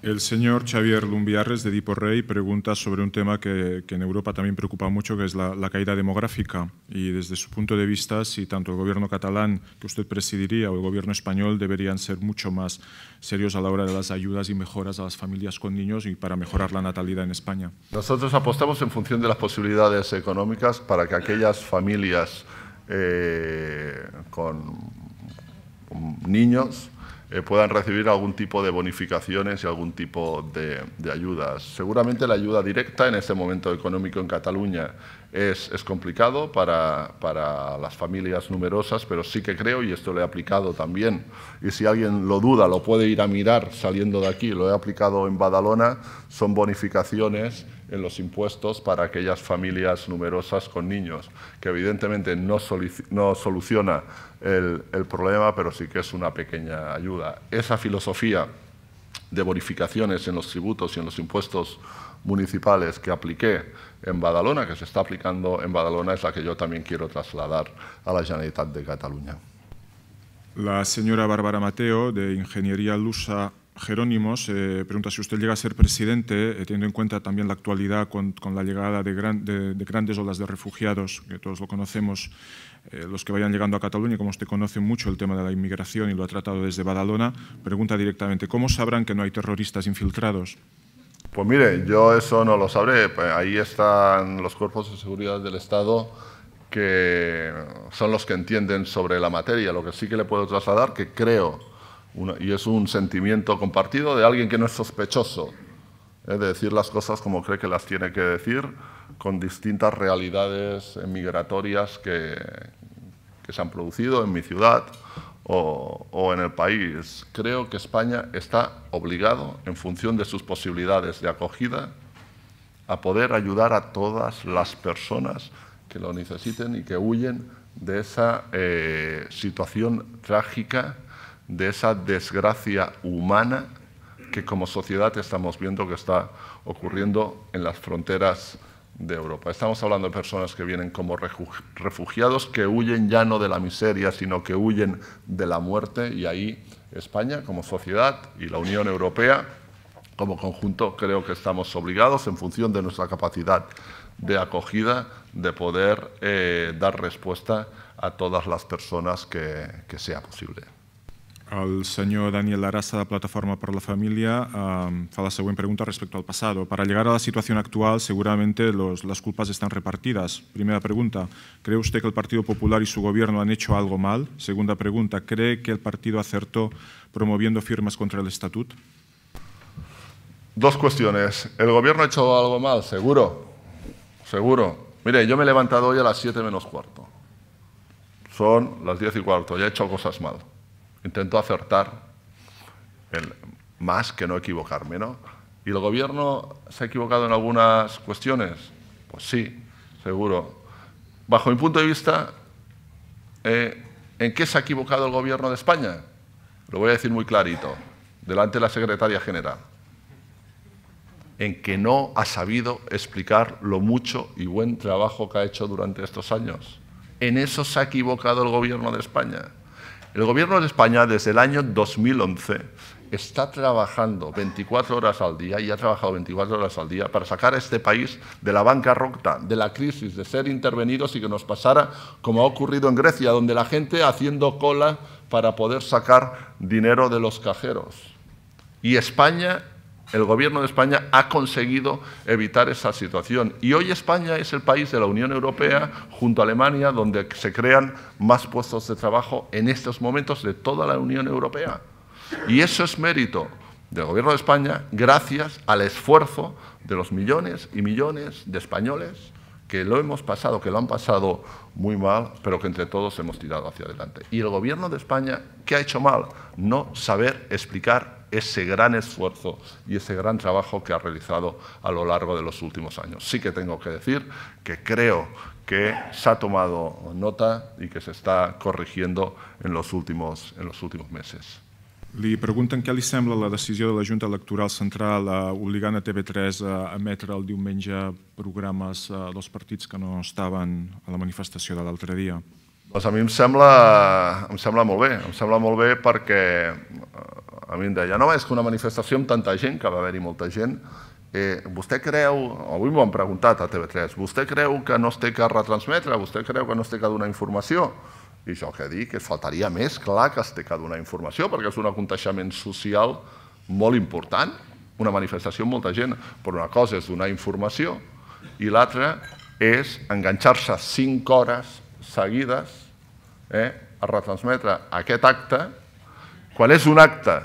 El señor Xavier Lumbiarres, de Diporrey, pregunta sobre un tema que en Europa también preocupa mucho, que es la caída demográfica. Y desde su punto de vista, si tanto el gobierno catalán, que usted presidiría, o el gobierno español deberían ser mucho más serios a la hora de las ayudas y mejoras a las familias con niños y para mejorar la natalidad en España. Nosotros apostamos en función de las posibilidades económicas para que aquellas familias con niños puedan recibir algún tipo de bonificaciones y algún tipo de ayudas. Seguramente la ayuda directa en este momento económico en Cataluña es complicado para las familias numerosas, pero sí que creo, y esto lo he aplicado también, y si alguien lo duda lo puede ir a mirar saliendo de aquí, lo he aplicado en Badalona, son bonificaciones en los impuestos para aquellas familias numerosas con niños, que evidentemente no soluciona el problema, pero sí que es una pequeña ayuda. Esa filosofía de bonificaciones en los tributos y en los impuestos municipales que apliqué en Badalona, que se está aplicando en Badalona, es la que yo también quiero trasladar a la Generalitat de Cataluña. La señora Bárbara Mateo, de Ingeniería Lusa Jerónimos, pregunta si usted llega a ser presidente, teniendo en cuenta también la actualidad con la llegada de grandes olas de refugiados, que todos lo conocemos, los que vayan llegando a Cataluña, como usted conoce mucho el tema de la inmigración y lo ha tratado desde Badalona, pregunta directamente, ¿cómo sabrán que no hay terroristas infiltrados? Pues mire, yo eso no lo sabré. Ahí están los cuerpos de seguridad del Estado, que son los que entienden sobre la materia. Lo que sí que le puedo trasladar, que creo, y es un sentimiento compartido de alguien que no es sospechoso de decir las cosas como cree que las tiene que decir, con distintas realidades migratorias que se han producido en mi ciudad o en el país. Creo que España está obligado, en función de sus posibilidades de acogida, a poder ayudar a todas las personas que lo necesiten y que huyen de esa situación trágica, de esa desgracia humana que como sociedad estamos viendo que está ocurriendo en las fronteras de Europa. Estamos hablando de personas que vienen como refugiados, que huyen ya no de la miseria, sino que huyen de la muerte, y ahí España como sociedad y la Unión Europea como conjunto creo que estamos obligados, en función de nuestra capacidad de acogida, de poder dar respuesta a todas las personas que sea posible. El senyor Daniel Arasa, de Plataforma por la Familia, fa la següent pregunta respecto al pasado. Para llegar a la situación actual, seguramente las culpas están repartidas. Primera pregunta, ¿cree usted que el Partido Popular y su gobierno han hecho algo mal? Segunda pregunta, ¿cree que el partido acertó promoviendo firmas contra el Estatut? Dos cuestiones. ¿El gobierno ha hecho algo mal? Seguro, seguro. Mire, yo me he levantado hoy a las 7 menos cuarto. Son las 10 y cuarto, ya he hecho cosas mal. Intento acertar más que no equivocarme, ¿no? ¿Y el gobierno se ha equivocado en algunas cuestiones? Pues sí, seguro. Bajo mi punto de vista, ¿en qué se ha equivocado el gobierno de España? Lo voy a decir muy clarito, delante de la secretaria general. En que no ha sabido explicar lo mucho y buen trabajo que ha hecho durante estos años. En eso se ha equivocado el gobierno de España. El gobierno de España, desde el año 2011, está trabajando 24 horas al día, y ha trabajado 24 horas al día, para sacar a este país de la bancarrota, de la crisis, de ser intervenidos y que nos pasara como ha ocurrido en Grecia, donde la gente haciendo cola para poder sacar dinero de los cajeros. Y España, el gobierno de España, ha conseguido evitar esa situación. Y hoy España es el país de la Unión Europea, junto a Alemania, donde se crean más puestos de trabajo en estos momentos de toda la Unión Europea. Y eso es mérito del gobierno de España, gracias al esfuerzo de los millones y millones de españoles que lo hemos pasado, que lo han pasado muy mal, pero que entre todos hemos tirado hacia adelante. Y el gobierno de España, ¿qué ha hecho mal? No saber explicar ese gran esfuerzo y ese gran trabajo que ha realizado a lo largo de los últimos años. Sí que tengo que decir que creo que se ha tomado nota y que se está corrigiendo en los últimos meses. Li pregunten què li sembla la decisió de la Junta Electoral Central obligant a TV3 a emetre el diumenge programes dels partits que no estaven a la manifestació de l'altre dia. Doncs a mi em sembla molt bé perquè a mi em deia, no, és que una manifestació amb tanta gent, que va haver-hi molta gent, vostè creu, avui m'ho han preguntat a TV3, vostè creu que no es té que retransmetre, vostè creu que no es té que donar informació? I jo què dic? Que faltaria més, clar que es té que donar informació, perquè és un aconteixement social molt important, una manifestació amb molta gent, però una cosa és donar informació i l'altra és enganxar-se 5 hores seguides a retransmetre aquest acte, quan és un acte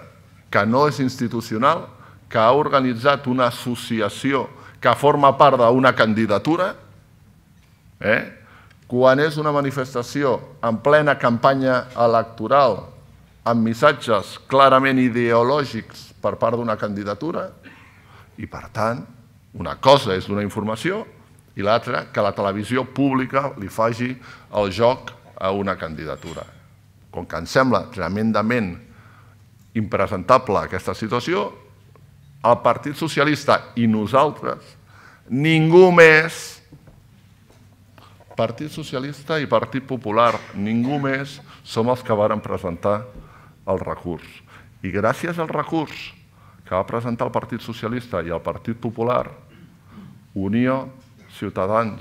que no és institucional, que ha organitzat una associació que forma part d'una candidatura, quan és una manifestació en plena campanya electoral amb missatges clarament ideològics per part d'una candidatura, i per tant, una cosa és donar informació i l'altra que la televisió pública li faci el joc a una candidatura. Com que ens sembla tremendament impresentable aquesta situació, el Partit Socialista i nosaltres, ningú més, Partit Socialista i Partit Popular, ningú més, som els que varen presentar el recurs. I gràcies al recurs que va presentar el Partit Socialista i el Partit Popular, Unió, Ciutadans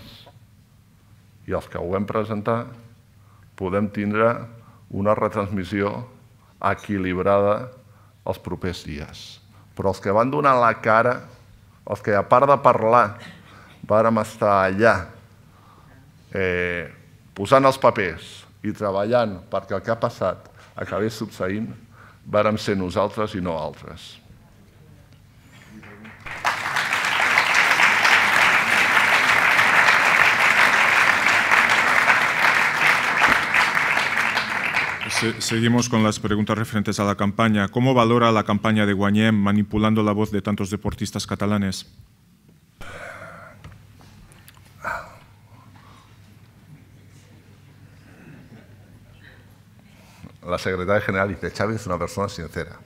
i els que ho vam presentar, podem tindre una retransmissió equilibrada els propers dies. Però els que van donar la cara, els que a part de parlar vàrem estar allà posant els papers i treballant perquè el que ha passat acabés succeint, vàrem ser nosaltres i no altres. Seguimos con las preguntas referentes a la campaña. ¿Cómo valora la campaña de Guanyem manipulando la voz de tantos deportistas catalanes? La secretaria general dice, Xavi es una persona sincera.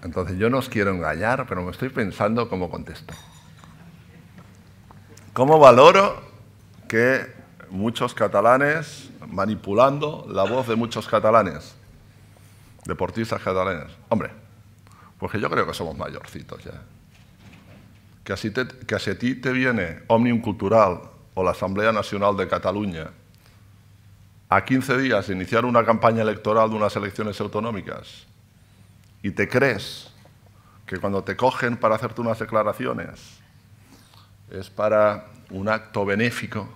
Entonces yo no os quiero engañar, pero me estoy pensando cómo contesto. ¿Cómo valoro que muchos catalanes, manipulando la voz de muchos catalanes, deportistas catalanes? Hombre, porque yo creo que somos mayorcitos ya. Que si a ti te viene Òmnium Cultural o la Asamblea Nacional de Cataluña a 15 días de iniciar una campaña electoral de unas elecciones autonómicas y te crees que cuando te cogen para hacerte unas declaraciones es para un acto benéfico,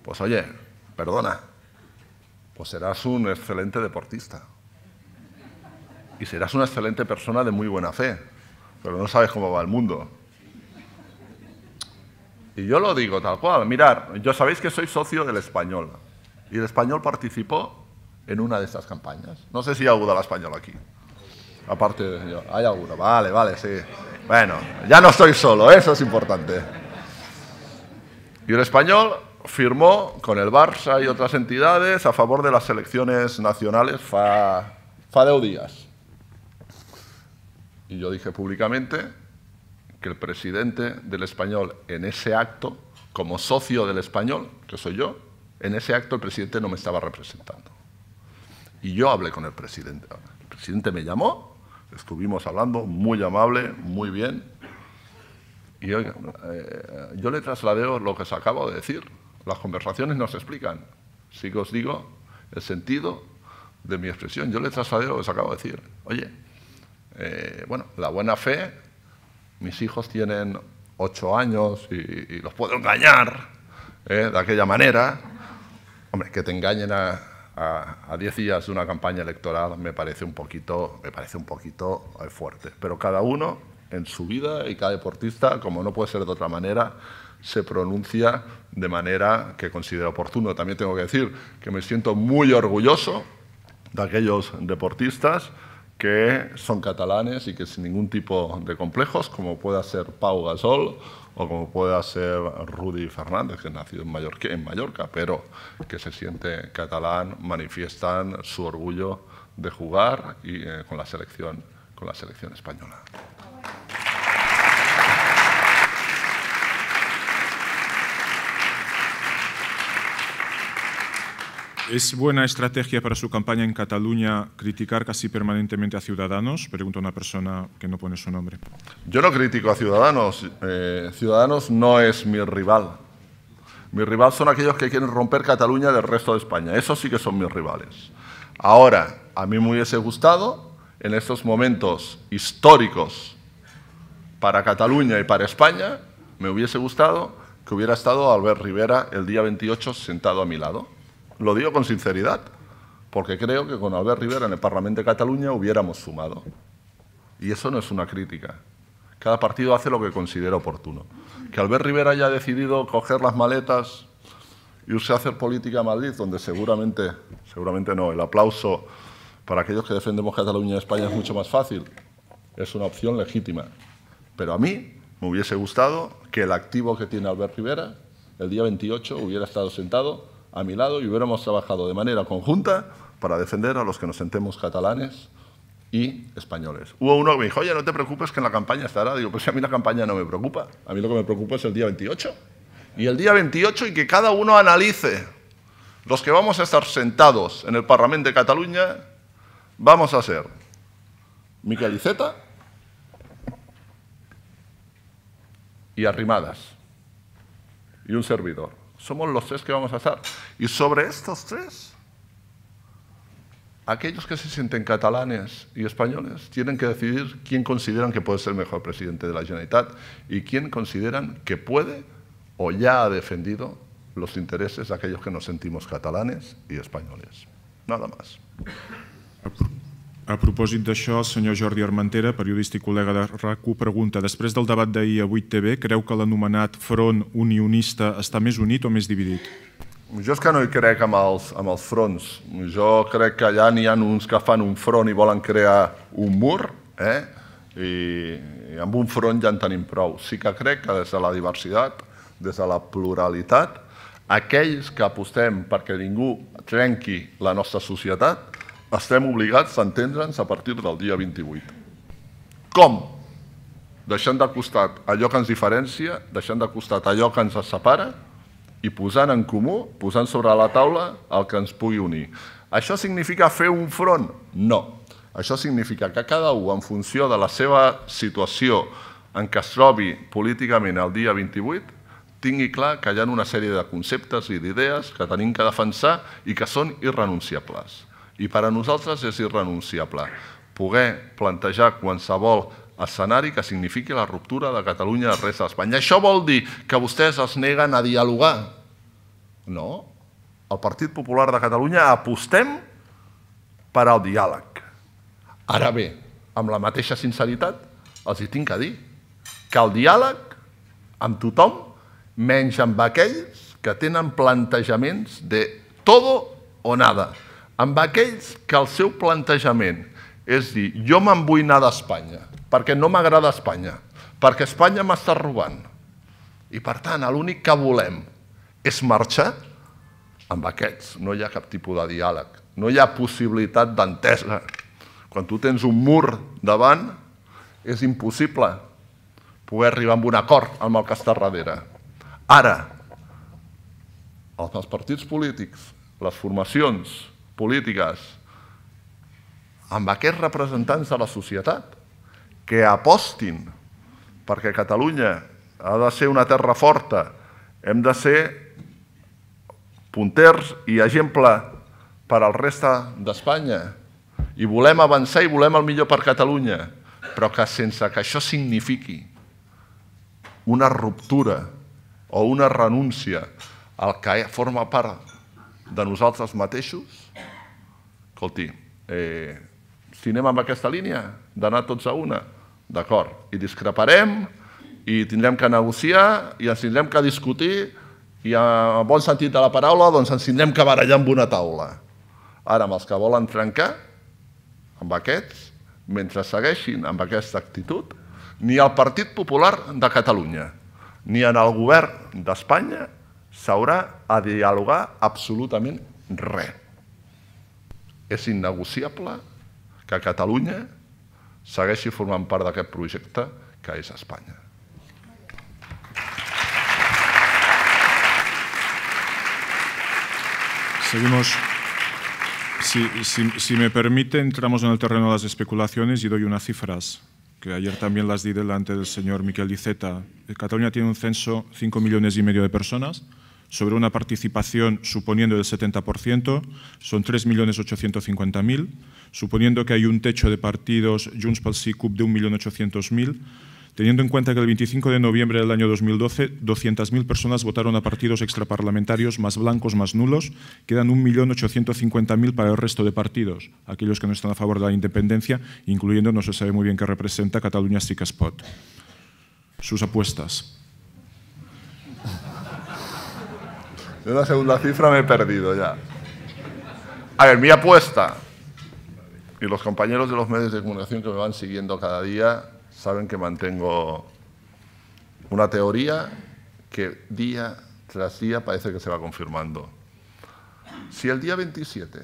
pues oye, perdona, pues serás un excelente deportista y serás una excelente persona de muy buena fe, pero no sabes cómo va el mundo. Y yo lo digo tal cual. Mirad, yo sabéis que soy socio del Español y el Español participó en una de estas campañas. No sé si hay alguna del Español aquí. Aparte de yo, hay alguna. Vale, sí. Bueno, ya no estoy solo, eso es importante. Y el Español firmó con el Barça y otras entidades a favor de las selecciones nacionales fa 10 días. Y yo dije públicamente que el presidente del Español en ese acto, como socio del Español, que soy yo, en ese acto el presidente no me estaba representando. Y yo hablé con el presidente. El presidente me llamó, estuvimos hablando, muy amable, muy bien. Y oiga, yo le trasladé lo que os acabo de decir. Las conversaciones nos explican. Sí que os digo el sentido de mi expresión. Yo le trasladé lo que os acabo de decir. Oye, bueno, la buena fe... Mis hijos tienen 8 años y los puedo engañar de aquella manera. Hombre, que te engañen a 10 días de una campaña electoral me parece un poquito fuerte. Pero cada uno en su vida y cada deportista, como no puede ser de otra manera, se pronuncia de manera que considera oportuno. También tengo que decir que me siento muy orgulloso de aquellos deportistas que son catalanes y que sin ningún tipo de complejos, como pueda ser Pau Gasol o como pueda ser Rudy Fernández, que es nacido en Mallorca, pero que se siente catalán, manifiestan su orgullo de jugar y, con la selección española. ¿Es buena estrategia para su campaña en Cataluña criticar casi permanentemente a Ciudadanos? Pregunta una persona que no pone su nombre. Yo no critico a Ciudadanos. Ciudadanos no es mi rival. Mi rival son aquellos que quieren romper Cataluña del resto de España. Esos sí que son mis rivales. Ahora, a mí me hubiese gustado, en estos momentos históricos para Cataluña y para España, me hubiese gustado que hubiera estado Albert Rivera el día 28 sentado a mi lado. Lo digo con sinceridad, porque creo que con Albert Rivera en el Parlamento de Cataluña hubiéramos sumado. Y eso no es una crítica. Cada partido hace lo que considera oportuno. Que Albert Rivera haya decidido coger las maletas y irse a hacer política a Madrid, donde seguramente no, el aplauso para aquellos que defendemos Cataluña y España es mucho más fácil, es una opción legítima. Pero a mí me hubiese gustado que el activo que tiene Albert Rivera, el día 28, hubiera estado sentado a mi lado y hubiéramos trabajado de manera conjunta para defender a los que nos sentemos catalanes y españoles. Hubo uno que me dijo, oye, no te preocupes que en la campaña estará. Digo, pues si a mí la campaña no me preocupa. A mí lo que me preocupa es el día 28. Y el día 28 y que cada uno analice. Los que vamos a estar sentados en el Parlamento de Cataluña vamos a ser Miquel Iceta y Arrimadas y un servidor. Somos los 3 que vamos a estar. Y sobre estos 3 aquellos que se sienten catalanes y españoles tienen que decidir quién consideran que puede ser el mejor presidente de la Generalitat y quién consideran que puede o ya ha defendido los intereses de aquellos que nos sentimos catalanes i espanyoles. Nada más. A propòsit d'això, el senyor Jordi Armentera, periodista i col·lega de RAC1, pregunta: després del debat d'ahir a 8TV, creu que l'anomenat front unionista està més unit o més dividit? Jo és que no hi crec amb els fronts. Jo crec que allà n'hi ha uns que fan un front i volen crear un mur, i amb un front ja en tenim prou. Sí que crec que des de la diversitat, des de la pluralitat, aquells que apostem perquè ningú trenqui la nostra societat, estem obligats a entendre'ns a partir del dia 28. Com? Deixant de costat allò que ens diferencia, deixant de costat allò que ens separa i posant en comú, posant sobre la taula el que ens pugui unir. Això significa fer un front? No. Això significa que cada un, en funció de la seva situació en què es trobi políticament el dia 28, tingui clar que hi ha una sèrie de conceptes i d'idees que tenim que defensar i que són irrenunciables. I per a nosaltres és irrenunciable poder plantejar qualsevol escenari que signifiqui la ruptura de Catalunya del resta d'Espanya. Això vol dir que vostès es neguen a dialogar? No. El Partit Popular de Catalunya apostem per al diàleg. Ara bé, amb la mateixa sinceritat, els hi tinc que dir que el diàleg amb tothom, menys amb aquells que tenen plantejaments de todo o nada, amb aquells que el seu plantejament és dir, jo me'n vull anar d'Espanya, perquè no m'agrada Espanya, perquè Espanya m'està robant. I per tant, l'únic que volem és marxar. Amb aquests no hi ha cap tipus de diàleg, no hi ha possibilitat d'entesa. Quan tu tens un mur davant, és impossible poder arribar a un acord amb el que està darrere. Ara, els partits polítics, les formacions polítiques, amb aquests representants de la societat que apostin perquè Catalunya ha de ser una terra forta, hem de ser punters i exemple per al reste d'Espanya i volem avançar i volem el millor per Catalunya, però que sense que això signifiqui una ruptura o una renúncia al que forma part de nosaltres mateixos, escolti, si anem amb aquesta línia d'anar tots a una, d'acord, i discreparem, i tindrem que negociar, i ens tindrem que discutir, i en bon sentit de la paraula, doncs ens tindrem que barallar amb una taula. Ara, amb els que volen trencar, amb aquests, mentre segueixin amb aquesta actitud, ni el Partit Popular de Catalunya, ni en el govern d'Espanya s'haurà a dialogar absolutament res. És innegociable que Catalunya segueixi formant part d'aquest projecte que és Espanya. Seguimos. Si me permite, entramos en el terreno de las especulaciones y doy unas cifras que ayer también las di delante del señor Miquel Iceta. Cataluña tiene un censo 5,5 millones de personas, sobre una participación suponiendo el 70%, son 3.850.000, suponiendo que hay un techo de partidos Junts pel Sí CUP de 1.800.000, teniendo en cuenta que el 25 de noviembre del año 2012 200.000 personas votaron a partidos extraparlamentarios más blancos más nulos, quedan 1.850.000 para el resto de partidos, aquellos que no están a favor de la independencia, incluyendo, no se sabe muy bien qué representa, Catalunya Sí que es pot. Sus apuestas. En la segunda cifra me he perdido ya. A ver, mi apuesta, y los compañeros de los medios de comunicación que me van siguiendo cada día saben que mantengo una teoría que día tras día parece que se va confirmando. Si el día 27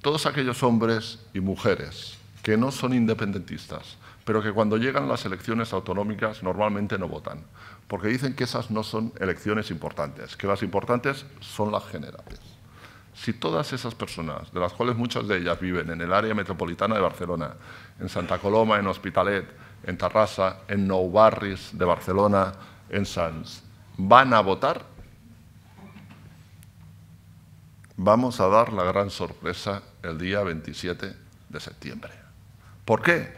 todos aquellos hombres y mujeres que no son independentistas, pero que cuando llegan las elecciones autonómicas normalmente no votan, porque dicen que esas no son elecciones importantes, que las importantes son las generales. Si todas esas personas, de las cuales muchas de ellas viven en el área metropolitana de Barcelona, en Santa Coloma, en Hospitalet, en Terrassa, en Nou Barris de Barcelona, en Sants, van a votar, vamos a dar la gran sorpresa el día 27 de septiembre. ¿Por qué?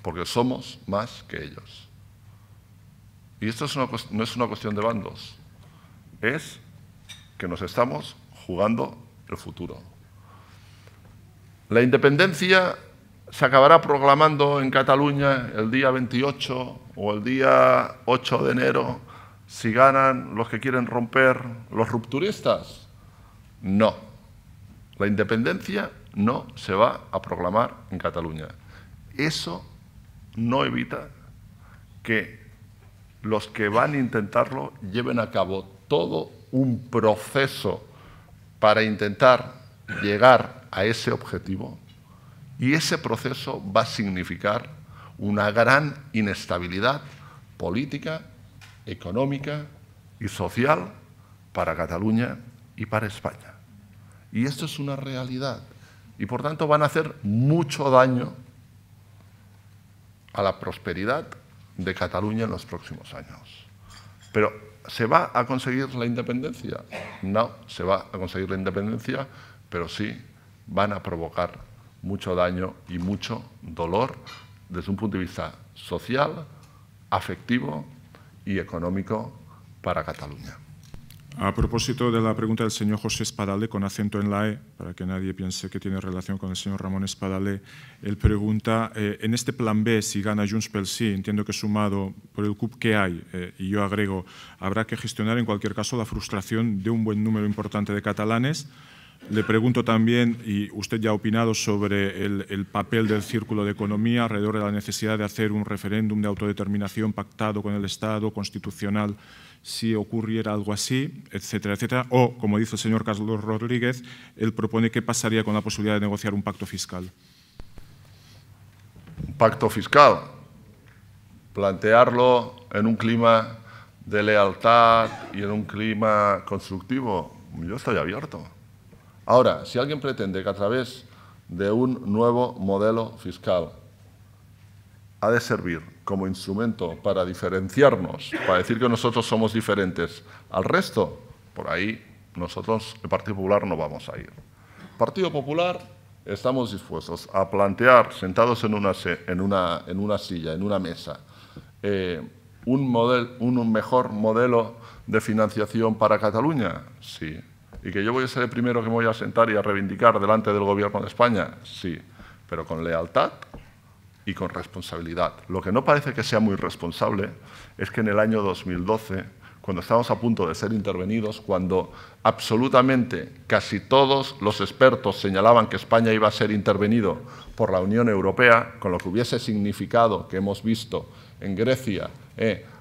Porque somos más que ellos. Y esto no es una cuestión de bandos, es que nos estamos jugando el futuro. La independencia se acabará proclamando en Cataluña el día 28 o el día 8 de enero si ganan los que quieren romper, los rupturistas. No. La independencia no se va a proclamar en Cataluña. Eso no evita que los que van a intentarlo lleven a cabo todo un proceso para intentar llegar a ese objetivo, y ese proceso va a significar una gran inestabilidad política, económica y social para Cataluña y para España. Y esto es una realidad y, por tanto, van a hacer mucho daño a la prosperidad de Cataluña en los próximos años. Pero, ¿se va a conseguir la independencia? No se va a conseguir la independencia, pero sí van a provocar mucho daño y mucho dolor desde un punto de vista social, afectivo y económico para Cataluña. A propósito de la pregunta del señor José Espadale, con acento en la E, para que nadie piense que tiene relación con el señor Ramón Espadale, él pregunta, en este plan B, si gana Junts pel Sí, entiendo que sumado por el CUP que hay, y yo agrego, habrá que gestionar en cualquier caso la frustración de un buen número importante de catalanes. Le pregunto también, y usted ya ha opinado sobre el papel del Círculo de Economía alrededor de la necesidad de hacer un referéndum de autodeterminación pactado con el Estado, constitucional, si ocurriera algo así, etcétera, etcétera. O, como dice el señor Carlos Rodríguez, él propone qué pasaría con la posibilidad de negociar un pacto fiscal. Un pacto fiscal, plantearlo en un clima de lealtad y en un clima constructivo, yo estoy abierto. Ahora, si alguien pretende que a través de un nuevo modelo fiscal ha de servir como instrumento para diferenciarnos, para decir que nosotros somos diferentes al resto, por ahí nosotros, el Partido Popular, no vamos a ir. El Partido Popular estamos dispuestos a plantear, sentados en una silla, en una mesa, un mejor modelo de financiación para Cataluña, sí. ¿Y que yo voy a ser el primero que me voy a sentar y a reivindicar delante del Gobierno de España? Sí, pero con lealtad y con responsabilidad. Lo que no parece que sea muy responsable es que en el año 2012, cuando estábamos a punto de ser intervenidos, cuando absolutamente casi todos los expertos señalaban que España iba a ser intervenido por la Unión Europea, con lo que hubiese significado que hemos visto en Grecia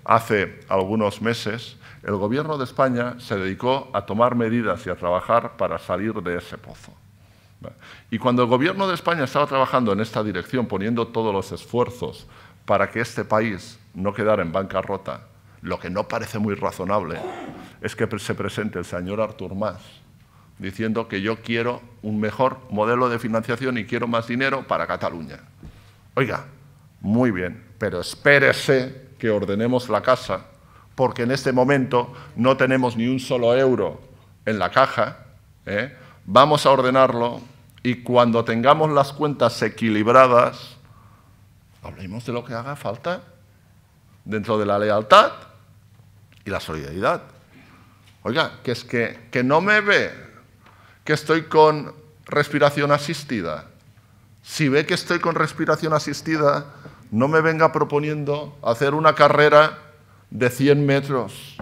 hace algunos meses, el Gobierno de España se dedicó a tomar medidas y a trabajar para salir de ese pozo. Y cuando el Gobierno de España estaba trabajando en esta dirección, poniendo todos los esfuerzos para que este país no quedara en bancarrota, lo que no parece muy razonable es que se presente el señor Artur Mas diciendo que yo quiero un mejor modelo de financiación y quiero más dinero para Cataluña. Oiga, muy bien, pero espérese que ordenemos la casa, porque en este momento no tenemos ni un solo euro en la caja, vamos a ordenarlo y cuando tengamos las cuentas equilibradas, hablemos de lo que haga falta dentro de la lealtad y la solidaridad. Oiga, que es que no me ve que estoy con respiración asistida. Si ve que estoy con respiración asistida, no me venga proponiendo hacer una carrera de 100 metros,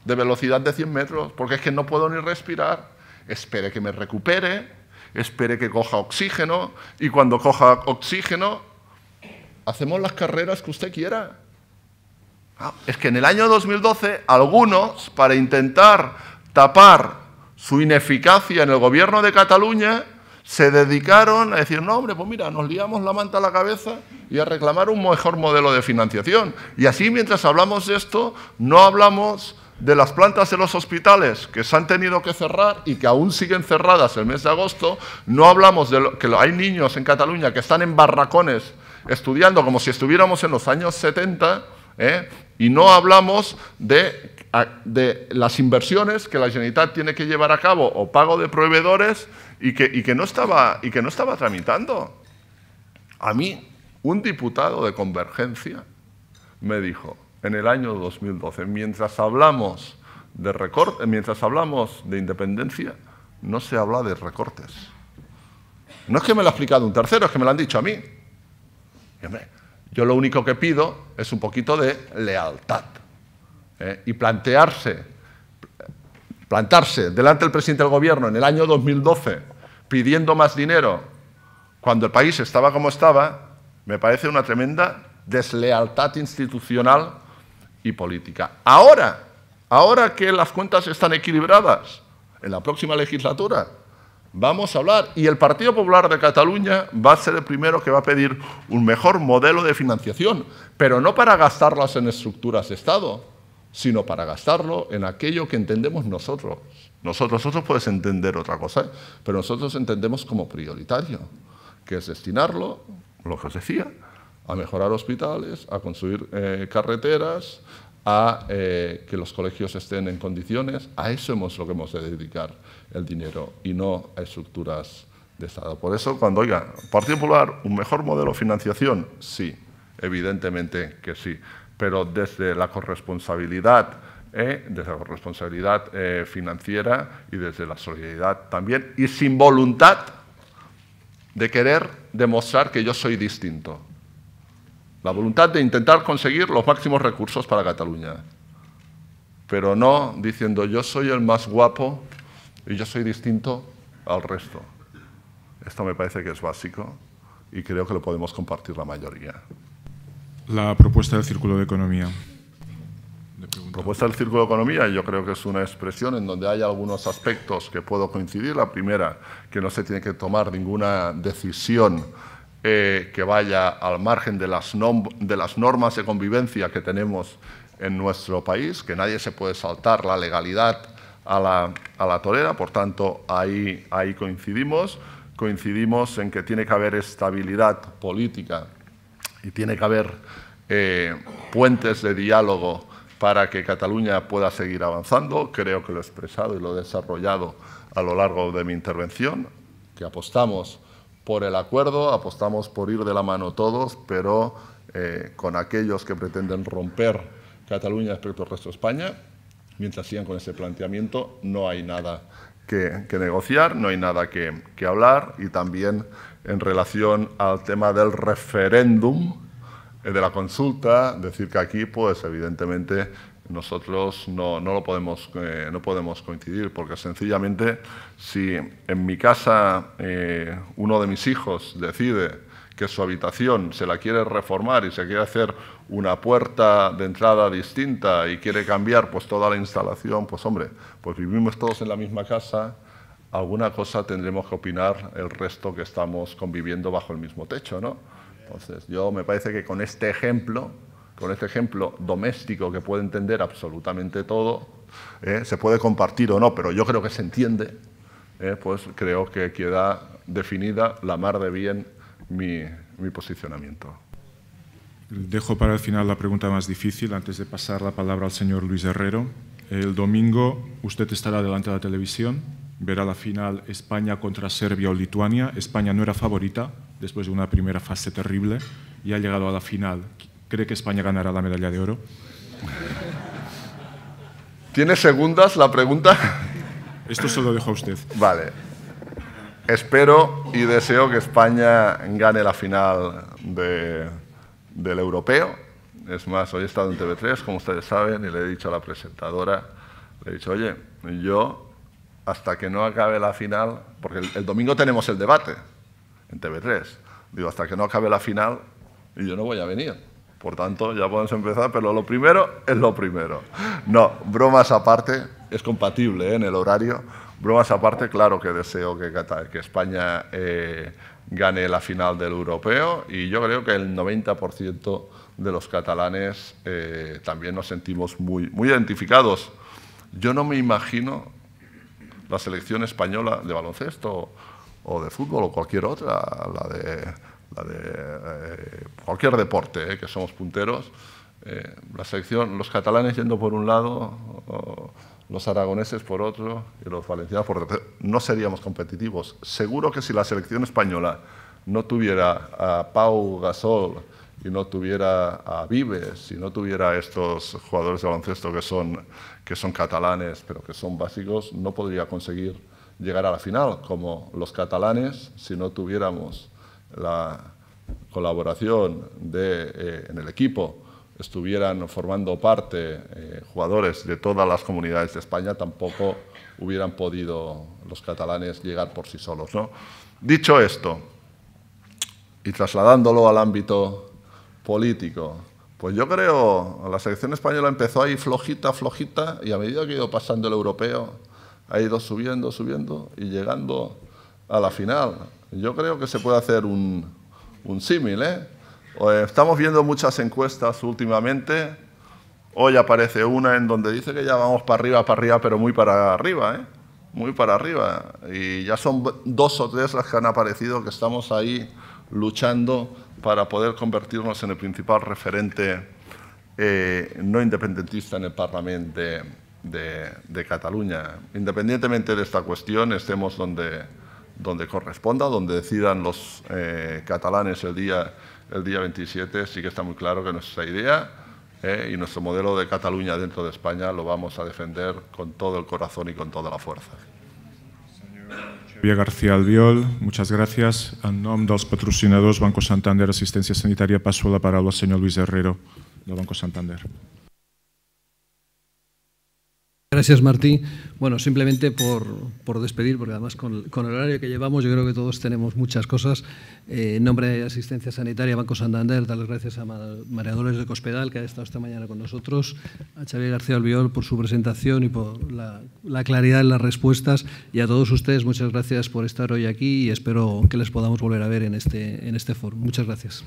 de velocidad de 100 metros, porque es que no puedo ni respirar. Espere que me recupere, espere que coja oxígeno, y cuando coja oxígeno, hacemos las carreras que usted quiera. Es que en el año 2012, algunos, para intentar tapar su ineficacia en el Gobierno de Cataluña, se dedicaron a decir, no, hombre, pues mira, nos liamos la manta a la cabeza y a reclamar un mejor modelo de financiación. Y así, mientras hablamos de esto, no hablamos de las plantas de los hospitales que se han tenido que cerrar y que aún siguen cerradas el mes de agosto, no hablamos de que hay niños en Cataluña que están en barracones estudiando como si estuviéramos en los años 70, Y no hablamos de las inversiones que la Generalitat tiene que llevar a cabo o pago de proveedores y que no estaba tramitando. A mí, un diputado de Convergencia me dijo, en el año 2012, mientras hablamos de independencia, no se habla de recortes. No es que me lo ha explicado un tercero, es que me lo han dicho a mí. Y, hombre, yo lo único que pido es un poquito de lealtad. Y plantarse delante del presidente del Gobierno en el año 2012 pidiendo más dinero cuando el país estaba como estaba, me parece una tremenda deslealtad institucional y política. Ahora que las cuentas están equilibradas, en la próxima legislatura vamos a hablar, y el Partido Popular de Cataluña va a ser el primero que va a pedir un mejor modelo de financiación, pero no para gastarlas en estructuras de Estado, sino para gastarlo en aquello que entendemos nosotros. Vosotros podéis entender otra cosa, pero nosotros entendemos como prioritario, que es destinarlo, lo que os decía, a mejorar hospitales, a construir carreteras, a que los colegios estén en condiciones. A eso es lo que hemos de dedicar el dinero y no a estructuras de Estado. Por eso, cuando oiga, Partido Popular, ¿un mejor modelo de financiación? Sí, evidentemente que sí, pero desde la corresponsabilidad, financiera y desde la solidaridad también, y sin voluntad de querer demostrar que yo soy distinto. La voluntad de intentar conseguir los máximos recursos para Cataluña, pero no diciendo yo soy el más guapo y yo soy distinto al resto. Esto me parece que es básico y creo que lo podemos compartir la mayoría. La propuesta del Círculo de Economía. La propuesta del Círculo de Economía yo creo que es una expresión en donde hay algunos aspectos que puedo coincidir. La primera, que no se tiene que tomar ninguna decisión que vaya al margen de las normas de convivencia que tenemos en nuestro país, que nadie se puede saltar la legalidad a la torera, por tanto, ahí coincidimos. Coincidimos en que tiene que haber estabilidad política y tiene que haber puentes de diálogo para que Cataluña pueda seguir avanzando. Creo que lo he expresado y lo he desarrollado a lo largo de mi intervención, que apostamos por el acuerdo, apostamos por ir de la mano todos, pero con aquellos que pretenden romper Cataluña respecto al resto de España, mientras sigan con ese planteamiento, no hay nada que negociar, no hay nada que hablar. Y también en relación al tema del referéndum, de la consulta, decir que aquí, pues evidentemente, nosotros no podemos coincidir, porque sencillamente si en mi casa uno de mis hijos decide que su habitación se la quiere reformar y se quiere hacer una puerta de entrada distinta y quiere cambiar pues toda la instalación, pues hombre, pues vivimos todos en la misma casa, alguna cosa tendremos que opinar el resto que estamos conviviendo bajo el mismo techo, ¿no? Entonces, yo me parece que con este ejemplo doméstico que puede entender absolutamente todo, se puede compartir o no, pero yo creo que se entiende, pues creo que queda definida la mar de bien mi posicionamiento. Dejo para el final la pregunta más difícil, antes de pasar la palabra al señor Luis Herrero. El domingo usted estará delante de la televisión, verá la final España contra Serbia o Lituania. España no era favorita, después de una primera fase terrible, y ha llegado a la final. ¿Cree que España ganará la medalla de oro? ¿Tiene segundas la pregunta? Esto se lo dejo a usted. Vale. Espero y deseo que España gane la final del europeo. Es más, hoy he estado en TV3, como ustedes saben, y le he dicho a la presentadora, le he dicho, oye, yo hasta que no acabe la final, porque el domingo tenemos el debate en TV3, digo, hasta que no acabe la final, y yo no voy a venir. Por tanto, ya podemos empezar, pero lo primero es lo primero. No, bromas aparte, es compatible en el horario. Bromas aparte, claro que deseo que España gane la final del europeo, y yo creo que el 90% de los catalanes también nos sentimos muy identificados. Yo no me imagino la selección española de baloncesto o de fútbol o cualquier otra, la de cualquier deporte, que somos punteros, La selección, los catalanes yendo por un lado, los aragoneses por otro y los valencianos por otro. No seríamos competitivos. Seguro que si la selección española no tuviera a Pau Gasol y no tuviera a Vives, y no tuviera a estos jugadores de baloncesto que son catalanes, pero que son básicos, no podría conseguir llegar a la final, como los catalanes, si no tuviéramos la colaboración en el equipo, estuvieran formando parte jugadores de todas las comunidades de España, tampoco hubieran podido los catalanes llegar por sí solos, ¿no? Dicho esto, y trasladándolo al ámbito político, pues yo creo que la selección española empezó ahí flojita, flojita, y a medida que ha ido pasando el europeo, ha ido subiendo, subiendo y llegando a la final. Yo creo que se puede hacer un símil, ¿eh? Estamos viendo muchas encuestas últimamente. Hoy aparece una en donde dice que ya vamos para arriba, pero muy para arriba, ¿eh? Muy para arriba. Y ya son 2 o 3 las que han aparecido, que estamos ahí luchando para poder convertirnos en el principal referente no independentista en el Parlamento de Cataluña. Independientemente de esta cuestión, estemos donde corresponda, donde decidan los catalanes el día 27, sí que está muy claro que nuestra idea y nuestro modelo de Cataluña dentro de España lo vamos a defender con todo el corazón y con toda la fuerza. Xavier García Albiol, muchas gracias. En nom dels patrocinadors Banco Santander Assistència Sanitària passo la paraula al senyor Luis Herrero, del Banco Santander. Gracias, Martí. Bueno, simplemente por despedir, porque además con el horario que llevamos, yo creo que todos tenemos muchas cosas. En nombre de Asistencia Sanitaria Banco Santander, darles gracias a María Dolores de Cospedal, que ha estado esta mañana con nosotros, a Xavier García Albiol por su presentación y por la claridad en las respuestas, y a todos ustedes muchas gracias por estar hoy aquí y espero que les podamos volver a ver en este foro. Muchas gracias.